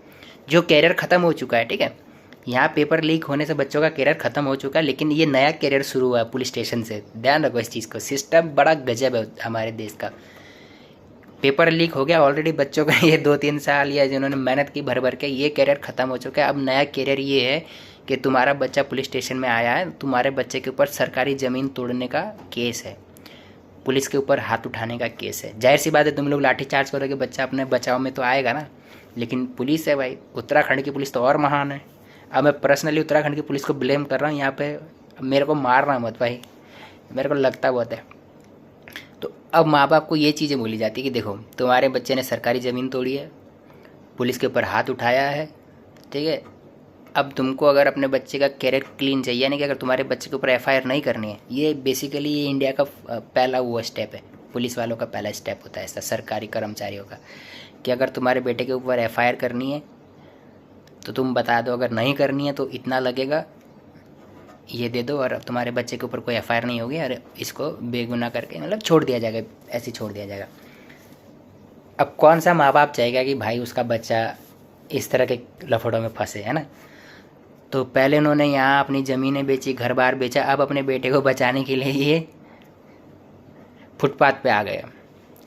जो कैरियर ख़त्म हो चुका है, ठीक है, यहाँ पेपर लीक होने से बच्चों का कैरियर ख़त्म हो चुका है, लेकिन ये नया कैरियर शुरू हुआ है पुलिस स्टेशन से। ध्यान रखो इस चीज़ को, सिस्टम बड़ा गजब है हमारे देश का। पेपर लीक हो गया ऑलरेडी, बच्चों का ये 2-3 साल या जिन्होंने मेहनत की भर भर के, ये कैरियर ख़त्म हो चुका है। अब नया कैरियर ये है कि तुम्हारा बच्चा पुलिस स्टेशन में आया है, तुम्हारे बच्चे के ऊपर सरकारी ज़मीन तोड़ने का केस है, पुलिस के ऊपर हाथ उठाने का केस है। जाहिर सी बात है तुम लोग लाठीचार्ज करोगे, बच्चा अपने बचाव में तो आएगा ना, लेकिन पुलिस है भाई, उत्तराखंड की पुलिस तो और महान है। अब मैं पर्सनली उत्तराखंड की पुलिस को ब्लेम कर रहा हूँ यहाँ पे, मेरे को मारना मत भाई, मेरे को लगता बहुत है। तो अब माँ बाप को ये चीज़ें बोली जाती है कि देखो तुम्हारे बच्चे ने सरकारी ज़मीन तोड़ी है, पुलिस के ऊपर हाथ उठाया है, ठीक है, अब तुमको अगर अपने बच्चे का कैरियर क्लीन चाहिए, यानी कि अगर तुम्हारे बच्चे के ऊपर एफआईआर नहीं करनी है, ये बेसिकली ये इंडिया का पहला वो स्टेप है, पुलिस वालों का पहला स्टेप होता है ऐसा, सरकारी कर्मचारियों का, कि अगर तुम्हारे बेटे के ऊपर एफआईआर करनी है तो तुम बता दो, अगर नहीं करनी है तो इतना लगेगा, ये दे दो, और अब तुम्हारे बच्चे के ऊपर कोई एफआईआर नहीं होगी और इसको बेगुनाह करके मतलब छोड़ दिया जाएगा, ऐसे छोड़ दिया जाएगा। अब कौन सा माँ बाप चाहेगा कि भाई उसका बच्चा इस तरह के लफड़ों में फंसे, है ना। तो पहले उन्होंने यहाँ अपनी ज़मीनें बेची, घर बार बेचा, अब अपने बेटे को बचाने के लिए ये फुटपाथ पे आ गए।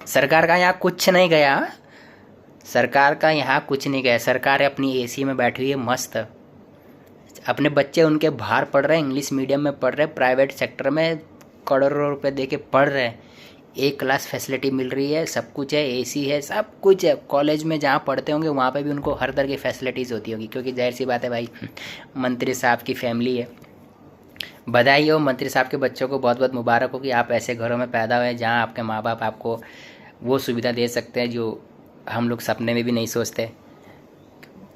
सरकार का यहाँ कुछ नहीं गया, सरकार का यहाँ कुछ नहीं गया, सरकार अपनी एसी में बैठी हुई है मस्त, अपने बच्चे उनके बाहर पढ़ रहे हैं, इंग्लिश मीडियम में पढ़ रहे हैं, प्राइवेट सेक्टर में करोड़ों रुपए दे के पढ़ रहे हैं, एक क्लास फैसिलिटी मिल रही है, सब कुछ है, एसी है, सब कुछ है। कॉलेज में जहाँ पढ़ते होंगे वहाँ पे भी उनको हर तरह की फैसिलिटीज़ होती होगी, क्योंकि जाहिर सी बात है भाई मंत्री साहब की फैमिली है। बधाई हो मंत्री साहब के बच्चों को, बहुत बहुत मुबारक हो कि आप ऐसे घरों में पैदा हुए जहाँ आपके माँ बाप आपको वो सुविधा दे सकते हैं जो हम लोग सपने में भी नहीं सोचते।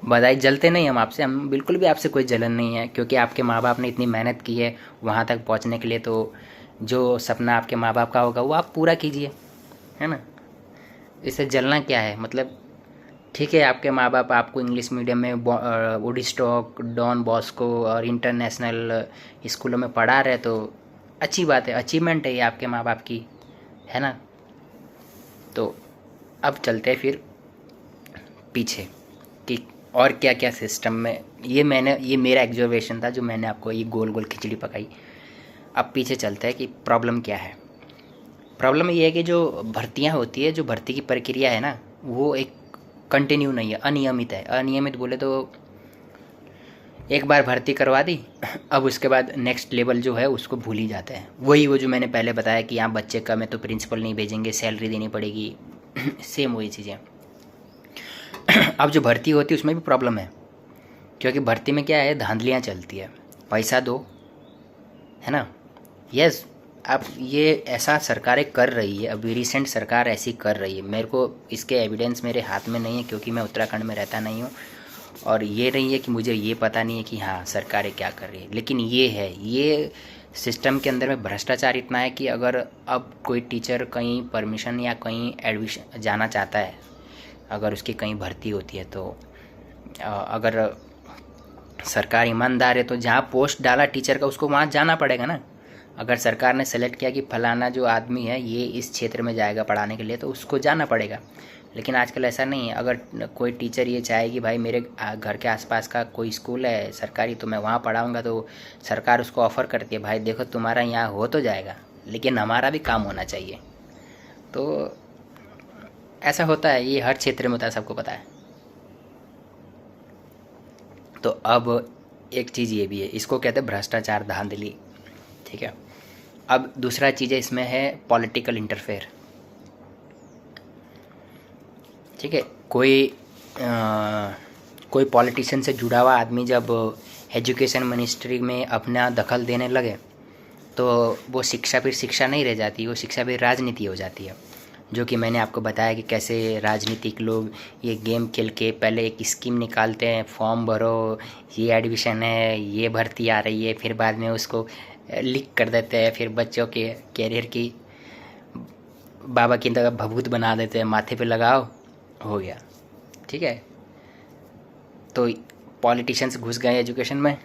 बधाई, जलते नहीं हम आपसे, हम बिल्कुल भी आपसे कोई जलन नहीं है, क्योंकि आपके माँ बाप ने इतनी मेहनत की है वहाँ तक पहुँचने के लिए, तो जो सपना आपके माँ बाप का होगा वो आप पूरा कीजिए, है ना। इससे जलना क्या है, मतलब ठीक है आपके माँ बाप आपको इंग्लिश मीडियम में वुडस्टॉक, डॉन बॉस्को और इंटरनेशनल स्कूलों में पढ़ा रहे, तो अच्छी बात है, अचीवमेंट है ये आपके माँ बाप की, है ना। तो अब चलते हैं फिर पीछे कि और क्या क्या सिस्टम में, ये मेरा एग्जर्वेशन था जो मैंने आपको ये गोल गोल खिचड़ी पकाई। अब पीछे चलते हैं कि प्रॉब्लम क्या है। प्रॉब्लम ये है कि जो भर्तियां होती है, जो भर्ती की प्रक्रिया है ना, वो एक कंटिन्यू नहीं है, अनियमित है। अनियमित बोले तो एक बार भर्ती करवा दी, अब उसके बाद नेक्स्ट लेवल जो है उसको भूल ही जाते हैं। वही वो जो मैंने पहले बताया कि यहाँ बच्चे कम है तो प्रिंसिपल नहीं भेजेंगे, सैलरी देनी पड़ेगी सेम वही चीज़ें। अब जो भर्ती होती है उसमें भी प्रॉब्लम है, क्योंकि भर्ती में क्या है, धांधलियाँ चलती है, पैसा दो, है ना। यस, अब ये ऐसा सरकारें कर रही है, अभी रिसेंट सरकार ऐसी कर रही है। मेरे को इसके एविडेंस मेरे हाथ में नहीं है, क्योंकि मैं उत्तराखंड में रहता नहीं हूँ, और ये नहीं है कि मुझे ये पता नहीं है कि हाँ सरकारें क्या कर रही है, लेकिन ये है, ये सिस्टम के अंदर में भ्रष्टाचार इतना है कि अगर अब कोई टीचर कहीं परमिशन या कहीं एडमिशन जाना चाहता है, अगर उसकी कहीं भर्ती होती है, तो अगर सरकार ईमानदार है तो जहाँ पोस्ट डाला टीचर का उसको वहाँ जाना पड़ेगा ना। अगर सरकार ने सेलेक्ट किया कि फलाना जो आदमी है ये इस क्षेत्र में जाएगा पढ़ाने के लिए, तो उसको जाना पड़ेगा। लेकिन आजकल ऐसा नहीं है, अगर कोई टीचर ये चाहे कि भाई मेरे घर के आसपास का कोई स्कूल है सरकारी, तो मैं वहाँ पढ़ाऊँगा, तो सरकार उसको ऑफ़र करती है, भाई देखो तुम्हारा यहाँ हो तो जाएगा लेकिन हमारा भी काम होना चाहिए। तो ऐसा होता है, ये हर क्षेत्र में होता है, सबको पता है। तो अब एक चीज़ ये भी है, इसको कहते हैं भ्रष्टाचार, धांधली, ठीक है। अब दूसरा चीज़ है इसमें है पॉलिटिकल इंटरफेयर, ठीक है। कोई पॉलिटिशियन से जुड़ा हुआ आदमी जब एजुकेशन मिनिस्ट्री में अपना दखल देने लगे, तो वो शिक्षा फिर शिक्षा नहीं रह जाती, वो शिक्षा फिर राजनीति हो जाती है। जो कि मैंने आपको बताया कि कैसे राजनीतिक लोग ये गेम खेल के पहले एक स्कीम निकालते हैं, फॉर्म भरो, ये एडमिशन है, ये भर्ती आ रही है, फिर बाद में उसको लीक कर देते हैं, फिर बच्चों के कैरियर की बाबा की तरह भभूत बना देते हैं, माथे पे लगाओ हो गया, ठीक है। तो पॉलिटिशियंस घुस गए एजुकेशन में,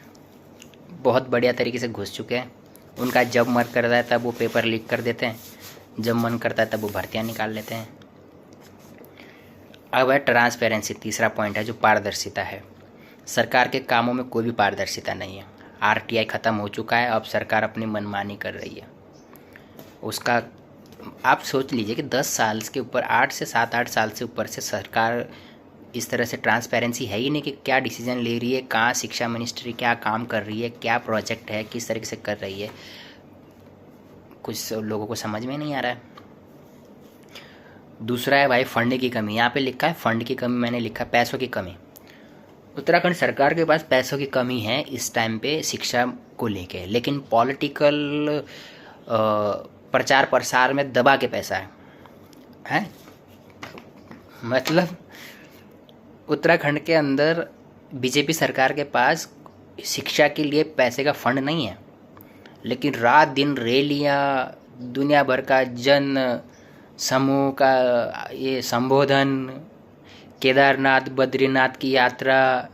बहुत बढ़िया तरीके से घुस चुके हैं। उनका जब मन करता है तब वो पेपर लीक कर देते हैं, जब मन करता है तब वो भर्तियाँ निकाल लेते हैं। अब है ट्रांसपेरेंसी, तीसरा पॉइंट है जो पारदर्शिता है। सरकार के कामों में कोई भी पारदर्शिता नहीं है। आरटीआई ख़त्म हो चुका है, अब सरकार अपनी मनमानी कर रही है। उसका आप सोच लीजिए कि 10 साल के ऊपर, 8 से 7-8 साल से ऊपर से सरकार इस तरह से ट्रांसपेरेंसी है ही नहीं कि क्या डिसीजन ले रही है, कहाँ शिक्षा मिनिस्ट्री क्या काम कर रही है, क्या प्रोजेक्ट है, किस तरीके से कर रही है, कुछ लोगों को समझ में नहीं आ रहा है। दूसरा है भाई फंड की कमी। यहाँ पे लिखा है फंड की कमी, मैंने लिखा पैसों की कमी। उत्तराखंड सरकार के पास पैसों की कमी है इस टाइम पे शिक्षा को लेके, लेकिन पॉलिटिकल प्रचार प्रसार में दबा के पैसा है? मतलब उत्तराखंड के अंदर बीजेपी सरकार के पास शिक्षा के लिए पैसे का फंड नहीं है, लेकिन रात दिन रैलियाँ, दुनिया भर का जन समूह का ये संबोधन, केदारनाथ बद्रीनाथ की यात्रा,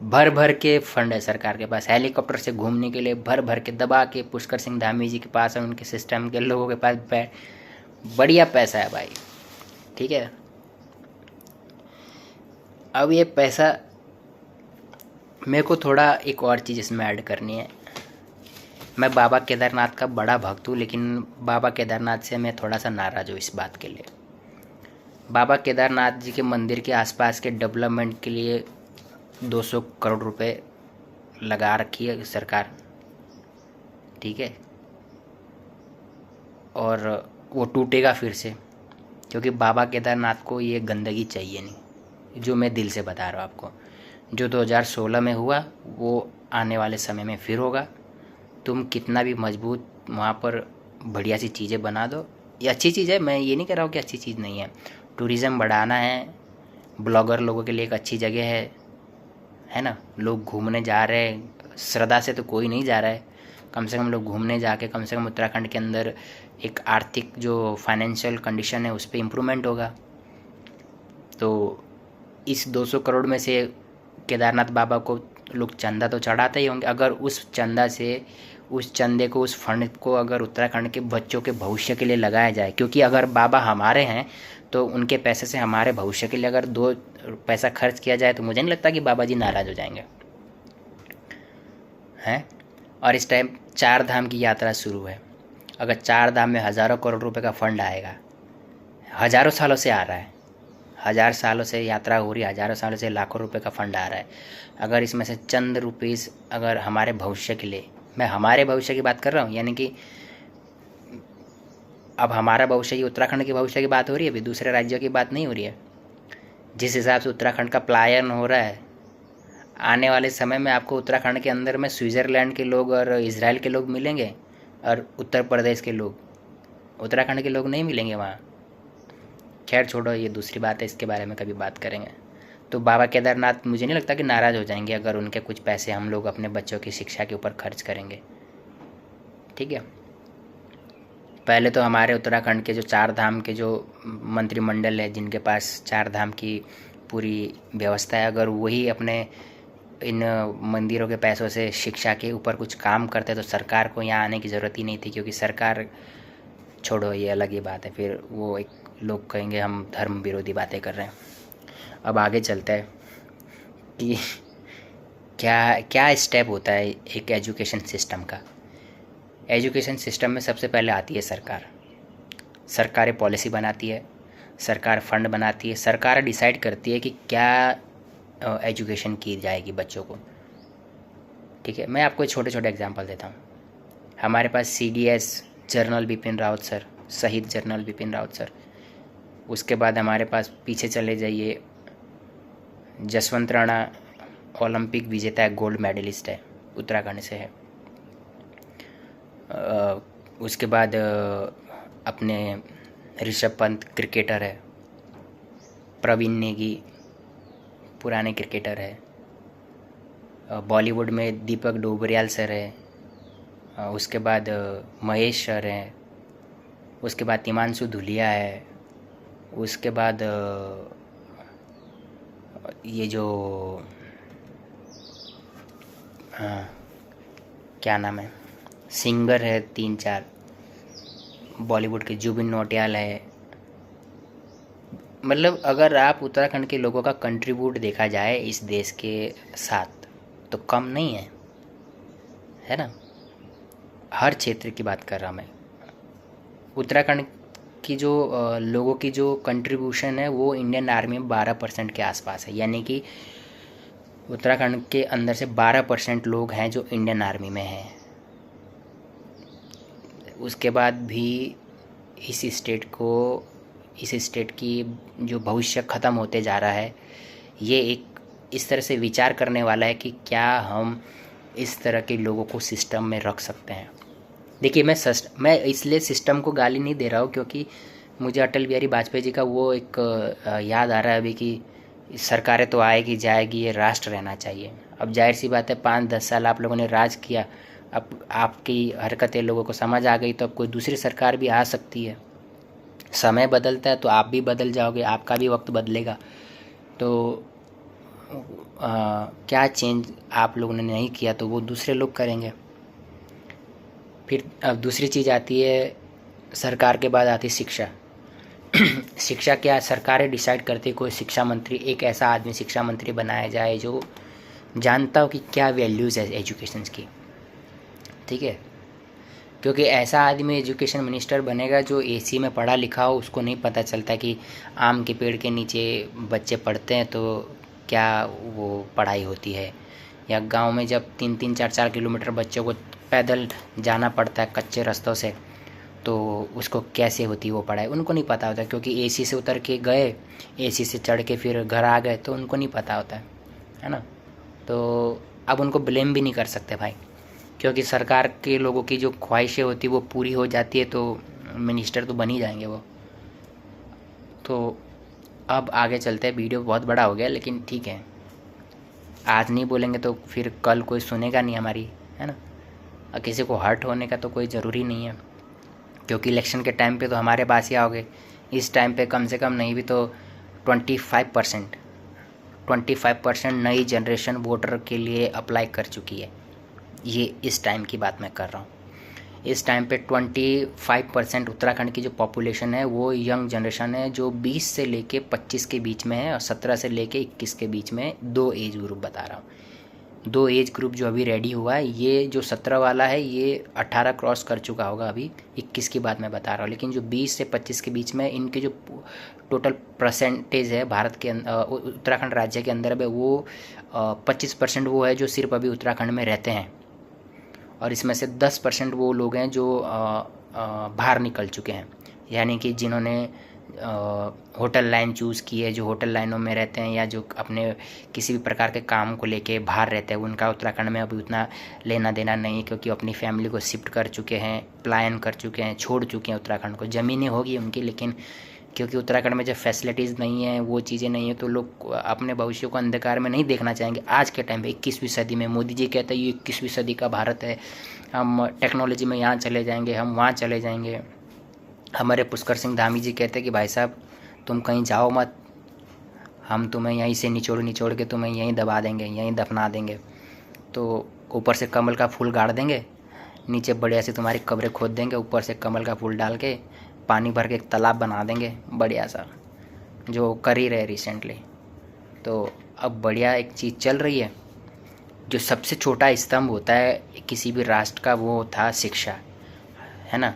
भर भर के फंड है सरकार के पास। हेलीकॉप्टर से घूमने के लिए भर भर के दबा के पुष्कर सिंह धामी जी के पास है, उनके सिस्टम के लोगों के पास बढ़िया पैसा है भाई, ठीक है। अब ये पैसा मेरे को थोड़ा एक और चीज़ इसमें ऐड करनी है। मैं बाबा केदारनाथ का बड़ा भक्त हूँ, लेकिन बाबा केदारनाथ से मैं थोड़ा सा नाराज़ हूँ इस बात के लिए। बाबा केदारनाथ जी के मंदिर के आसपास के डेवलपमेंट के लिए 200 करोड़ रुपए लगा रखी है सरकार, ठीक है, और वो टूटेगा फिर से, क्योंकि बाबा केदारनाथ को ये गंदगी चाहिए नहीं, जो मैं दिल से बता रहा हूँ आपको। जो 2016 में हुआ वो आने वाले समय में फिर होगा। तुम कितना भी मजबूत वहाँ पर बढ़िया सी चीज़ें बना दो, ये अच्छी चीज़ है, मैं ये नहीं कह रहा हूँ कि अच्छी चीज़ नहीं है। टूरिज़्म बढ़ाना है, ब्लॉगर लोगों के लिए एक अच्छी जगह है ना। लोग घूमने जा रहे हैं, श्रद्धा से तो कोई नहीं जा रहा है, कम से कम लोग घूमने जाके कम से कम उत्तराखंड के अंदर एक आर्थिक जो फाइनेंशियल कंडीशन है उस पर इम्प्रूवमेंट होगा। तो इस 200 करोड़ में से केदारनाथ बाबा को लोग चंदा तो चढ़ाते ही होंगे। अगर उस चंदा से, उस चंदे को, उस फंड को अगर उत्तराखंड के बच्चों के भविष्य के लिए लगाया जाए, क्योंकि अगर बाबा हमारे हैं तो उनके पैसे से हमारे भविष्य के लिए अगर 2 पैसा खर्च किया जाए तो मुझे नहीं लगता कि बाबा जी नाराज़ हो जाएंगे, हैं। और इस टाइम 4 धाम की यात्रा शुरू है। अगर 4 धाम में हज़ारों करोड़ रुपए का फंड आएगा, हज़ारों सालों से आ रहा है, 1000 सालों से यात्रा हो रही है, हज़ारों सालों से लाखों रुपए का फंड आ रहा है। अगर इसमें से चंद रुपीस अगर हमारे भविष्य के लिए, मैं हमारे भविष्य की बात कर रहा हूँ, यानी कि अब हमारा भविष्य ही उत्तराखंड के भविष्य की बात हो रही है, अभी दूसरे राज्यों की बात नहीं हो रही है। जिस हिसाब से उत्तराखंड का पलायन हो रहा है, आने वाले समय में आपको उत्तराखंड के अंदर में स्विट्ज़रलैंड के लोग और इजराइल के लोग मिलेंगे, और उत्तर प्रदेश के लोग, उत्तराखंड के लोग नहीं मिलेंगे वहाँ। खैर छोड़ो, ये दूसरी बात है, इसके बारे में कभी बात करेंगे। तो बाबा केदारनाथ मुझे नहीं लगता कि नाराज़ हो जाएंगे अगर उनके कुछ पैसे हम लोग अपने बच्चों की शिक्षा के ऊपर खर्च करेंगे, ठीक है। पहले तो हमारे उत्तराखंड के जो 4 धाम के जो मंत्रिमंडल है, जिनके पास 4 धाम की पूरी व्यवस्था है, अगर वही अपने इन मंदिरों के पैसों से शिक्षा के ऊपर कुछ काम करते तो सरकार को यहाँ आने की ज़रूरत ही नहीं थी। क्योंकि सरकार, छोड़ो ये अलग ही बात है, फिर वो एक लोग कहेंगे हम धर्म विरोधी बातें कर रहे हैं। अब आगे चलते हैं कि क्या क्या स्टेप होता है एक एजुकेशन सिस्टम का। एजुकेशन सिस्टम में सबसे पहले आती है सरकार। सरकारें पॉलिसी बनाती है, सरकार फंड बनाती है, सरकार डिसाइड करती है कि क्या एजुकेशन की जाएगी बच्चों को, ठीक है। मैं आपको छोटे छोटे एग्जांपल देता हूँ। हमारे पास CDS general Bipin Rawat sir, शहीद जनरल बिपिन रावत सर। उसके बाद हमारे पास पीछे चले जाइए, जसवंत राणा ओलंपिक विजेता है, गोल्ड मेडलिस्ट है, उत्तराखंड से है। उसके बाद अपने ऋषभ पंत क्रिकेटर है, प्रवीण नेगी पुराने क्रिकेटर है। बॉलीवुड में दीपक डोबरियाल सर है। उसके बाद महेश सर हैं। उसके बाद हिमांशु धुलिया है। उसके बाद ये जो हाँ, क्या नाम है, सिंगर है 3-4 बॉलीवुड के, जुबिन नौटियाल है। मतलब अगर आप उत्तराखंड के लोगों का कंट्रीब्यूट देखा जाए इस देश के साथ, तो कम नहीं है ना। हर क्षेत्र की बात कर रहा मैं। उत्तराखंड की जो लोगों की जो कंट्रीब्यूशन है वो इंडियन आर्मी में 12% के आसपास है। यानी कि उत्तराखंड के अंदर से 12% लोग हैं जो इंडियन आर्मी में हैं। उसके बाद भी इस स्टेट की जो भविष्य ख़त्म होते जा रहा है, ये एक इस तरह से विचार करने वाला है कि क्या हम इस तरह के लोगों को सिस्टम में रख सकते हैं। देखिए, मैं इसलिए सिस्टम को गाली नहीं दे रहा हूँ क्योंकि मुझे अटल बिहारी वाजपेयी जी का वो एक याद आ रहा है अभी कि सरकारें तो आएगी जाएगी, ये राष्ट्र रहना चाहिए। अब जाहिर सी बात है, 5-10 साल आप लोगों ने राज किया, अब आपकी हरकतें लोगों को समझ आ गई, तो अब कोई दूसरी सरकार भी आ सकती है। समय बदलता है तो आप भी बदल जाओगे, आपका भी वक्त बदलेगा। तो क्या चेंज आप लोगों ने नहीं किया तो वो दूसरे लोग करेंगे। फिर अब दूसरी चीज़ आती है, सरकार के बाद आती है शिक्षा। शिक्षा क्या सरकारें डिसाइड करती, कोई शिक्षा मंत्री, एक ऐसा आदमी शिक्षा मंत्री बनाया जाए जो जानता हो कि क्या वैल्यूज़ है एजुकेशन की, ठीक है। क्योंकि ऐसा आदमी एजुकेशन मिनिस्टर बनेगा जो एसी में पढ़ा लिखा हो, उसको नहीं पता चलता कि आम के पेड़ के नीचे बच्चे पढ़ते हैं तो क्या वो पढ़ाई होती है, या गांव में जब 3-3, 4-4 किलोमीटर बच्चों को पैदल जाना पड़ता है कच्चे रास्तों से, तो उसको कैसे होती है वो पढ़ाई, उनको नहीं पता होता। क्योंकि एसी से उतर के गए, एसी से चढ़ के फिर घर आ गए, तो उनको नहीं पता होता है ना। तो अब उनको ब्लेम भी नहीं कर सकते भाई, क्योंकि सरकार के लोगों की जो ख्वाहिशें होती वो पूरी हो जाती है तो मिनिस्टर तो बन ही जाएंगे वो। तो अब आगे चलते हैं, वीडियो बहुत बड़ा हो गया लेकिन ठीक है, आज नहीं बोलेंगे तो फिर कल कोई सुनेगा नहीं हमारी, है ना। और किसी को हर्ट होने का तो कोई ज़रूरी नहीं है, क्योंकि इलेक्शन के टाइम पे तो हमारे पास ही आओगे। इस टाइम पे कम से कम नहीं भी तो 25% नई जनरेशन वोटर के लिए अप्लाई कर चुकी है। ये इस टाइम की बात मैं कर रहा हूँ। इस टाइम पे 25% उत्तराखंड की जो पॉपुलेशन है वो यंग जनरेशन है, जो 20 से लेके 25 के बीच में है, और 17 से लेके 21 के बीच में। 2 एज ग्रुप बता रहा हूँ, 2 एज ग्रुप जो अभी रेडी हुआ है। ये जो 17 वाला है ये 18 क्रॉस कर चुका होगा, अभी 21 की बात मैं बता रहा हूँ। लेकिन जो 20 से 25 के बीच में, इनके जो टोटल परसेंटेज है भारत के उत्तराखंड राज्य के अंदर में, वो 25% वो है जो सिर्फ अभी उत्तराखंड में रहते हैं, और इसमें से 10% वो लोग हैं जो बाहर निकल चुके हैं। यानी कि जिन्होंने होटल लाइन चूज़ की है, जो होटल लाइनों में रहते हैं, या जो अपने किसी भी प्रकार के काम को लेके बाहर रहते हैं, उनका उत्तराखंड में अभी उतना लेना देना नहीं है, क्योंकि अपनी फैमिली को शिफ्ट कर चुके हैं, पलायन कर चुके हैं, छोड़ चुके हैं उत्तराखंड को। ज़मीनें होगी उनकी, लेकिन क्योंकि उत्तराखंड में जब फैसिलिटीज़ नहीं है, वो चीज़ें नहीं है, तो लोग अपने भविष्य को अंधकार में नहीं देखना चाहेंगे। आज के टाइम पे 21वीं सदी में मोदी जी कहते हैं ये 21वीं सदी का भारत है, हम टेक्नोलॉजी में यहाँ चले जाएंगे, हम वहाँ चले जाएंगे। हमारे पुष्कर सिंह धामी जी कहते हैं कि भाई साहब तुम कहीं जाओ मत, हम तुम्हें यहीं से निचोड़ के तुम्हें यहीं दबा देंगे, यहीं दफना देंगे। तो ऊपर से कमल का फूल गाड़ देंगे, नीचे बढ़िया से तुम्हारी कब्रें खोद देंगे, ऊपर से कमल का फूल डाल के पानी भर के एक तालाब बना देंगे बढ़िया सा, जो कर ही रहे रिसेंटली। तो अब बढ़िया एक चीज़ चल रही है। जो सबसे छोटा स्तंभ होता है किसी भी राष्ट्र का, वो था शिक्षा, है ना।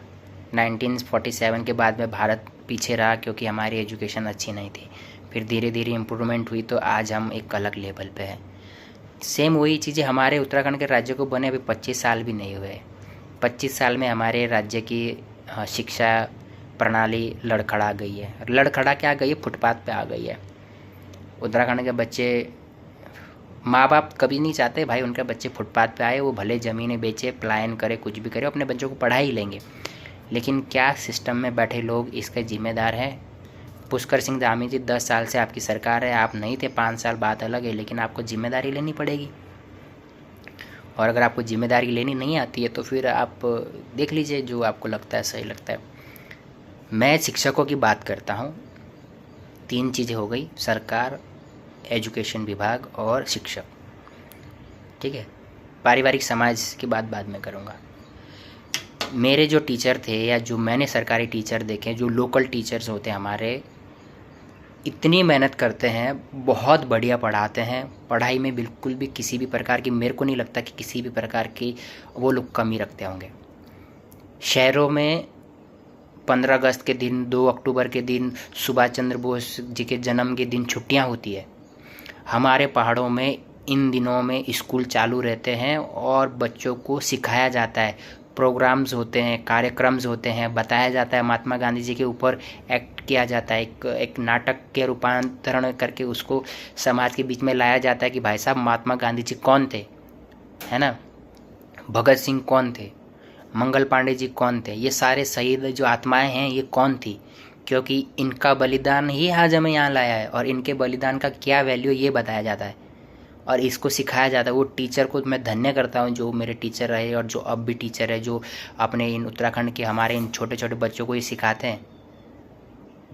1947 के बाद में भारत पीछे रहा क्योंकि हमारी एजुकेशन अच्छी नहीं थी। फिर धीरे धीरे इम्प्रूवमेंट हुई तो आज हम एक अलग लेवल पे हैं। सेम वही चीज़ें हमारे उत्तराखंड के राज्य को बने अभी 25 साल भी नहीं हुए। 25 साल में हमारे राज्य की शिक्षा प्रणाली लड़खड़ा गई है। लड़खड़ा क्या गई है, फुटपाथ पे आ गई है। उत्तराखंड के बच्चे, माँ बाप कभी नहीं चाहते भाई उनके बच्चे फुटपाथ पे आए, वो भले ज़मीनें बेचे, पलायन करे, कुछ भी करे, अपने बच्चों को पढ़ा ही लेंगे। लेकिन क्या सिस्टम में बैठे लोग इसके जिम्मेदार हैं? पुष्कर सिंह धामी जी, 10 साल से आपकी सरकार है, आप नहीं थे 5 साल, बात अलग है, लेकिन आपको जिम्मेदारी लेनी पड़ेगी। और अगर आपको जिम्मेदारी लेनी नहीं आती है तो फिर आप देख लीजिए जो आपको लगता है सही लगता है। मैं शिक्षकों की बात करता हूँ। 3 चीज़ें हो गई, सरकार, एजुकेशन विभाग और शिक्षक, ठीक है। पारिवारिक समाज की बात बाद में करूँगा। मेरे जो टीचर थे या जो मैंने सरकारी टीचर देखे, जो लोकल टीचर्स होते हैं हमारे, इतनी मेहनत करते हैं, बहुत बढ़िया पढ़ाते हैं। पढ़ाई में बिल्कुल भी किसी भी प्रकार की, मेरे को नहीं लगता कि किसी भी प्रकार की वो लोग कमी रखते होंगे। शहरों में 15 अगस्त के दिन, 2 अक्टूबर के दिन, सुभाष चंद्र बोस जी के जन्म के दिन छुट्टियां होती है। हमारे पहाड़ों में इन दिनों में स्कूल चालू रहते हैं और बच्चों को सिखाया जाता है, प्रोग्राम्स होते हैं, कार्यक्रम्स होते हैं, बताया जाता है, महात्मा गांधी जी के ऊपर एक्ट किया जाता है, एक नाटक के रूपांतरण करके उसको समाज के बीच में लाया जाता है कि भाई साहब महात्मा गांधी जी कौन थे, है ना, भगत सिंह कौन थे, मंगल पांडे जी कौन थे, ये सारे शहीद जो आत्माएं हैं ये कौन थी, क्योंकि इनका बलिदान ही आज हमें यहाँ लाया है और इनके बलिदान का क्या वैल्यू ये बताया जाता है और इसको सिखाया जाता है। वो टीचर को मैं धन्य करता हूँ जो मेरे टीचर रहे और जो अब भी टीचर है, जो अपने इन उत्तराखंड के हमारे इन छोटे छोटे बच्चों को ये सिखाते हैं।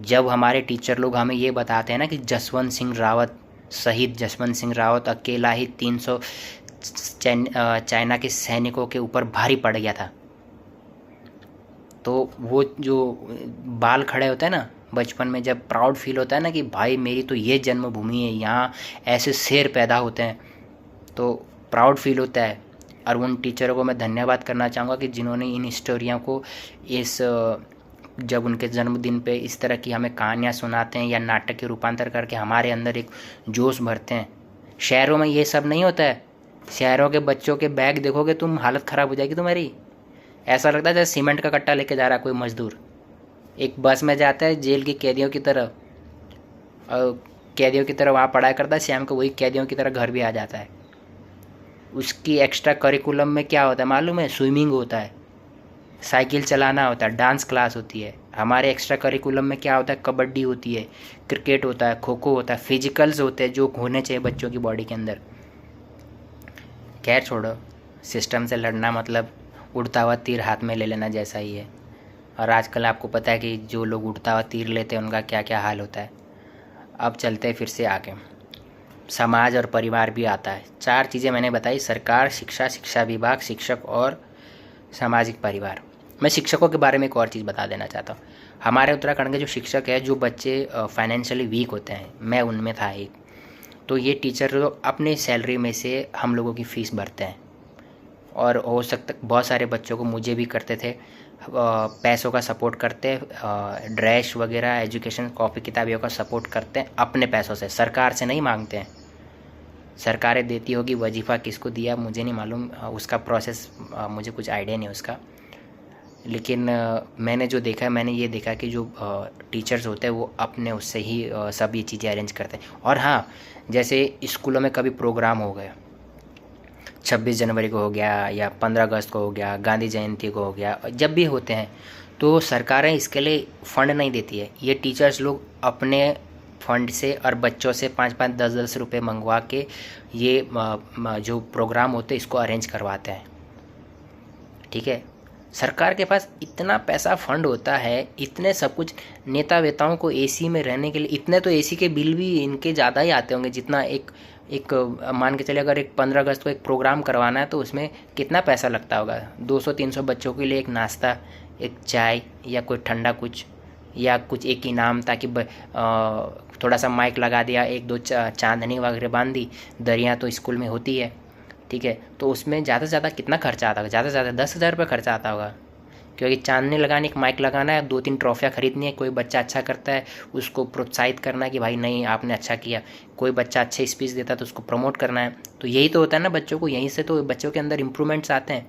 जब हमारे टीचर लोग हमें ये बताते हैं ना कि जसवंत सिंह रावत, शहीद जसवंत सिंह रावत अकेला ही 300 चाइना के सैनिकों के ऊपर भारी पड़ गया था, तो वो जो बाल खड़े होते हैं ना बचपन में, जब प्राउड फील होता है ना कि भाई मेरी तो ये जन्मभूमि है, यहाँ ऐसे शेर पैदा होते हैं, तो प्राउड फील होता है। और उन टीचरों को मैं धन्यवाद करना चाहूँगा कि जिन्होंने इन स्टोरियों को जब उनके जन्मदिन पे इस तरह की हमें कहानियाँ सुनाते हैं या नाटक के रूपांतर करके हमारे अंदर एक जोश भरते हैं। शहरों में ये सब नहीं होता है। शहरों के बच्चों के बैग देखोगे तुम, हालत ख़राब हो जाएगी तुम्हारी। ऐसा लगता है जैसे सीमेंट का कट्टा लेके जा रहा है कोई मजदूर, एक बस में जाता है जेल के कैदियों की तरह, और कैदियों की तरह वहाँ पढ़ाई करता है, शाम को वही कैदियों की तरह घर भी आ जाता है। उसकी एक्स्ट्रा करिकुलम में क्या होता है मालूम है? स्विमिंग होता है, साइकिल चलाना होता है, डांस क्लास होती है। हमारे एक्स्ट्रा करिकुलम में क्या होता है? कबड्डी होती है, क्रिकेट होता है, खो खो होता है, फिजिकल्स होते हैं जो होने चाहिए बच्चों की बॉडी के अंदर। खैर छोड़ो, सिस्टम से लड़ना मतलब उड़ता हुआ तीर हाथ में ले लेना जैसा ही है। और आजकल आपको पता है कि जो लोग उड़ता हुआ तीर लेते हैं उनका क्या क्या हाल होता है। अब चलते हैं फिर से आगे, समाज और परिवार भी आता है। 4 चीज़ें मैंने बताई, सरकार, शिक्षा, शिक्षा विभाग, शिक्षक और सामाजिक परिवार। मैं शिक्षकों के बारे में एक और चीज़ बता देना चाहता हूँ। हमारे उत्तराखंड के जो शिक्षक हैं, जो बच्चे फाइनेंशियली वीक होते हैं, मैं उनमें था एक, तो ये टीचर लोग अपनी सैलरी में से हम लोगों की फ़ीस भरते हैं। और हो सकता बहुत सारे बच्चों को, मुझे भी करते थे, पैसों का सपोर्ट करते, ड्रेस वगैरह, एजुकेशन, कॉपी किताबियों का सपोर्ट करते हैं अपने पैसों से, सरकार से नहीं मांगते हैं। सरकारें देती होगी, वजीफ़ा किसको दिया मुझे नहीं मालूम, उसका प्रोसेस मुझे कुछ आइडिया नहीं उसका। लेकिन मैंने जो देखा है, मैंने ये देखा कि जो टीचर्स होते हैं वो अपने उससे ही सब ये चीज़ें अरेंज करते हैं। और हाँ, जैसे स्कूलों में कभी प्रोग्राम हो गया, 26 जनवरी को हो गया या 15 अगस्त को हो गया, गांधी जयंती को हो गया, जब भी होते हैं तो सरकारें इसके लिए फ़ंड नहीं देती है। ये टीचर्स लोग अपने फ़ंड से और बच्चों से 5-5, 10-10 रुपये मंगवा के ये जो प्रोग्राम होते हैं इसको अरेंज करवाते हैं। ठीक है, सरकार के पास इतना पैसा फंड होता है, इतने सब कुछ। नेता वेताओं को एसी में रहने के लिए इतने, तो एसी के बिल भी इनके ज़्यादा ही आते होंगे जितना एक मान के चले, अगर एक 15 अगस्त को एक प्रोग्राम करवाना है तो उसमें कितना पैसा लगता होगा। 200-300 बच्चों के लिए एक नाश्ता, एक चाय या कोई ठंडा कुछ, या कुछ एक इनाम, ताकि थोड़ा सा माइक लगा दिया, 1-2 चांदनी वगैरह बांध दी, दरिया तो स्कूल में होती है। ठीक है, तो उसमें ज़्यादा से ज़्यादा कितना खर्चा आता होगा? ज़्यादा से ज़्यादा 10,000 रुपये खर्चा आता होगा, क्योंकि चांदनी लगाने, एक माइक लगाना है, 2-3 ट्रॉफियाँ खरीदनी है। कोई बच्चा अच्छा करता है उसको प्रोत्साहित करना है कि भाई नहीं आपने अच्छा किया, कोई बच्चा अच्छे स्पीच देता है तो उसको प्रमोट करना है। तो यही तो होता है ना बच्चों को, यहीं से तो बच्चों के अंदर इम्प्रूवमेंट्स आते हैं।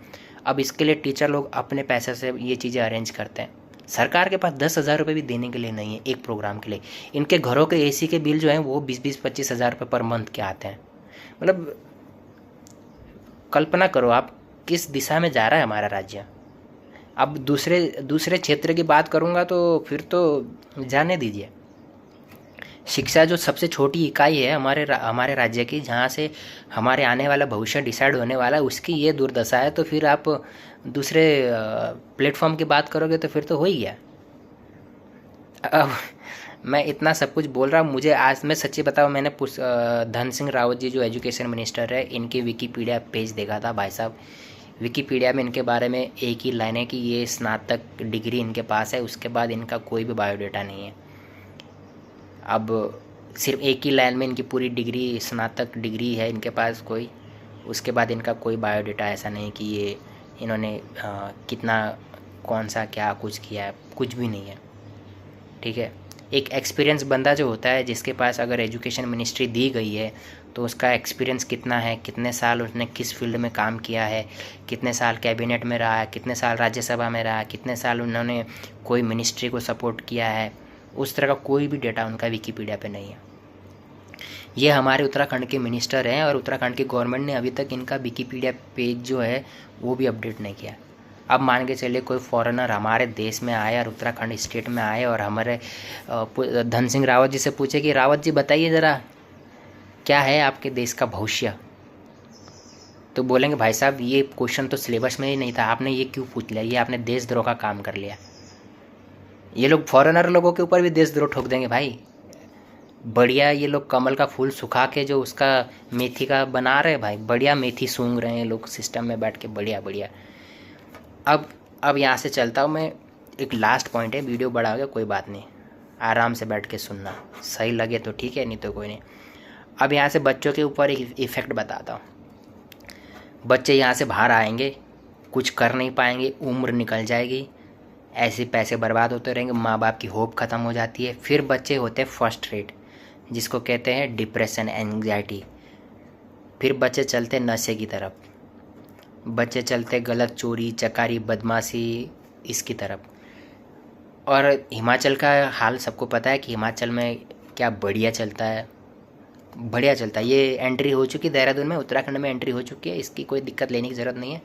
अब इसके लिए टीचर लोग अपने पैसे से ये चीज़ें अरेंज करते हैं। सरकार के पास 10,000 रुपये भी देने के लिए नहीं है एक प्रोग्राम के लिए। इनके घरों के एसी के बिल जो हैं वो 20-25 हज़ार रुपये पर मंथ के आते हैं। मतलब कल्पना करो आप किस दिशा में जा रहा है हमारा राज्य। अब दूसरे क्षेत्र की बात करूंगा तो फिर तो जाने दीजिए। शिक्षा जो सबसे छोटी इकाई है हमारे राज्य की, जहाँ से हमारे आने वाला भविष्य डिसाइड होने वाला है, उसकी ये दुर्दशा है, तो फिर आप दूसरे प्लेटफॉर्म की बात करोगे तो फिर तो हो ही गया। अब मैं इतना सब कुछ बोल रहा हूँ, मुझे आज मैं सच्ची बताऊँ, मैंने धन सिंह रावत जी जो एजुकेशन मिनिस्टर है, इनकी विकीपीडिया पेज देखा था भाई साहब। विकीपीडिया में इनके बारे में एक ही लाइन है कि ये स्नातक डिग्री इनके पास है, उसके बाद इनका कोई भी बायोडाटा नहीं है। अब सिर्फ एक ही लाइन में इनकी पूरी डिग्री, स्नातक डिग्री है इनके पास कोई, उसके बाद इनका कोई बायोडाटा ऐसा नहीं कि ये इन्होंने कितना कौन सा क्या कुछ किया है, कुछ भी नहीं है। ठीक है, एक एक्सपीरियंस बंदा जो होता है, जिसके पास अगर एजुकेशन मिनिस्ट्री दी गई है तो उसका एक्सपीरियंस कितना है, कितने साल उसने किस फील्ड में काम किया है, कितने साल कैबिनेट में रहा है, कितने साल राज्यसभा में रहा है, कितने साल उन्होंने कोई मिनिस्ट्री को सपोर्ट किया है, उस तरह का कोई भी डेटा उनका विकीपीडिया पे नहीं है। ये हमारे उत्तराखंड के मिनिस्टर हैं और उत्तराखंड की गवर्नमेंट ने अभी तक इनका विकीपीडिया पेज जो है वो भी अपडेट नहीं किया। अब मान के चलिए कोई फॉरेनर हमारे देश में आए और उत्तराखंड स्टेट में आए और हमारे धन सिंह रावत जी से पूछे कि रावत जी बताइए ज़रा क्या है आपके देश का भविष्य, तो बोलेंगे भाई साहब ये क्वेश्चन तो सिलेबस में ही नहीं था, आपने ये क्यों पूछ लिया, ये आपने देशद्रोह का काम कर लिया। ये लोग फॉरेनर लोगों के ऊपर भी देशद्रोह ठोक देंगे भाई। बढ़िया ये लोग कमल का फूल सुखा के जो उसका मेथी का बना रहे हैं भाई, बढ़िया मेथी सूंघ रहे हैं लोग सिस्टम में बैठ के, बढ़िया बढ़िया। अब यहाँ से चलता हूँ मैं, एक लास्ट पॉइंट है, वीडियो बड़ा हो गया कोई बात नहीं, आराम से बैठ के सुनना, सही लगे तो ठीक है, नहीं तो कोई नहीं। अब यहाँ से बच्चों के ऊपर एक इफ़ेक्ट बताता हूँ। बच्चे यहाँ से बाहर आएंगे, कुछ कर नहीं पाएंगे, उम्र निकल जाएगी, ऐसे पैसे बर्बाद होते रहेंगे, माँ बाप की होप ख़त्म हो जाती है। फिर बच्चे होते हैं फर्स्ट रेट, जिसको कहते हैं डिप्रेशन, एंग्जाइटी। फिर बच्चे चलते नशे की तरफ, बच्चे चलते गलत चोरी चकारी बदमाशी इसकी तरफ। और हिमाचल का हाल सबको पता है कि हिमाचल में क्या बढ़िया चलता है, बढ़िया चलता है। ये एंट्री हो चुकी देहरादून में, उत्तराखंड में एंट्री हो चुकी है, इसकी कोई दिक्कत लेने की ज़रूरत नहीं है।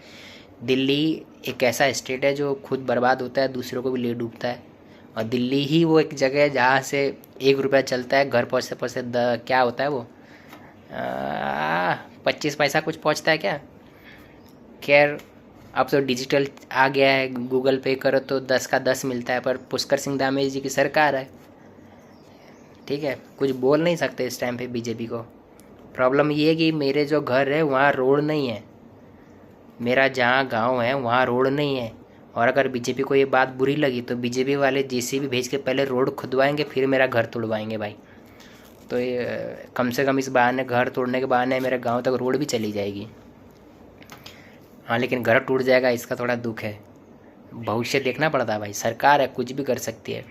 दिल्ली एक ऐसा स्टेट है जो खुद बर्बाद होता है, दूसरों को भी ले डूबता है। और दिल्ली ही वो एक जगह है जहाँ से 1 रुपया चलता है, घर पहुँचते पहुँचते क्या होता है वो 25 पैसा कुछ पहुँचता है क्या। खैर अब तो डिजिटल आ गया है, गूगल पे करो तो 10 का 10 मिलता है, पर पुष्कर सिंह धामी जी की सरकार है, ठीक है, कुछ बोल नहीं सकते इस टाइम पे बीजेपी को। प्रॉब्लम ये है कि मेरे जो घर है वहाँ रोड नहीं है, मेरा जहाँ गांव है वहाँ रोड नहीं है, और अगर बीजेपी को ये बात बुरी लगी तो बीजेपी वाले जेसीबी भेज के पहले रोड खुदवाएंगे, फिर मेरा घर तोड़वाएंगे भाई। तो ये कम से कम इस बहाने, घर तोड़ने के बहाने मेरे गाँव तक रोड भी चली जाएगी। हाँ, लेकिन घर टूट जाएगा इसका थोड़ा दुख है। भविष्य देखना पड़ता है भाई, सरकार है कुछ भी कर सकती है,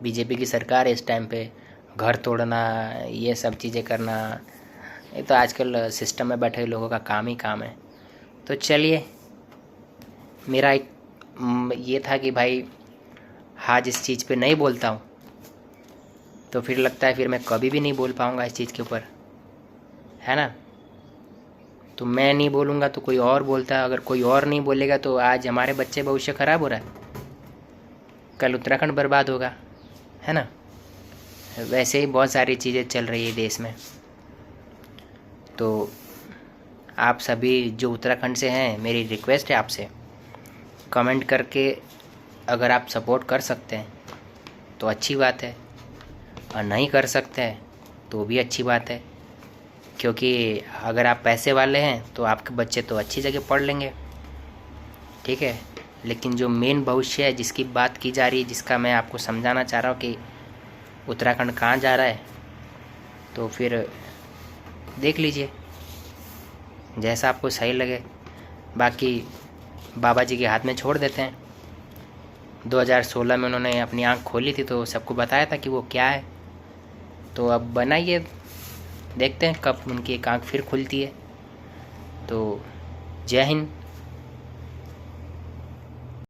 बीजेपी की सरकार है इस टाइम पे। घर तोड़ना, ये सब चीज़ें करना, ये तो आजकल सिस्टम में बैठे लोगों का काम ही काम है। तो चलिए, मेरा एक ये था कि भाई आज इस चीज़ पे नहीं बोलता हूँ तो फिर लगता है फिर मैं कभी भी नहीं बोल पाऊँगा इस चीज़ के ऊपर, है ना। तो मैं नहीं बोलूँगा तो कोई और बोलता है, अगर कोई और नहीं बोलेगा तो आज हमारे बच्चे भविष्य ख़राब हो रहा है, कल उत्तराखंड बर्बाद होगा, है ना। वैसे ही बहुत सारी चीज़ें चल रही है देश में। तो आप सभी जो उत्तराखंड से हैं, मेरी रिक्वेस्ट है आपसे, कमेंट करके अगर आप सपोर्ट कर सकते हैं तो अच्छी बात है, और नहीं कर सकते हैं तो भी अच्छी बात है, क्योंकि अगर आप पैसे वाले हैं तो आपके बच्चे तो अच्छी जगह पढ़ लेंगे, ठीक है। लेकिन जो मेन भविष्य है जिसकी बात की जा रही है, जिसका मैं आपको समझाना चाह रहा हूँ कि उत्तराखंड कहाँ जा रहा है, तो फिर देख लीजिए जैसा आपको सही लगे। बाकी बाबा जी के हाथ में छोड़ देते हैं। 2016 में उन्होंने अपनी आँख खोली थी तो सबको बताया था कि वो क्या है, तो अब बनाइए, देखते हैं कब उनकी एक आँख फिर खुलती है। तो जय हिंद।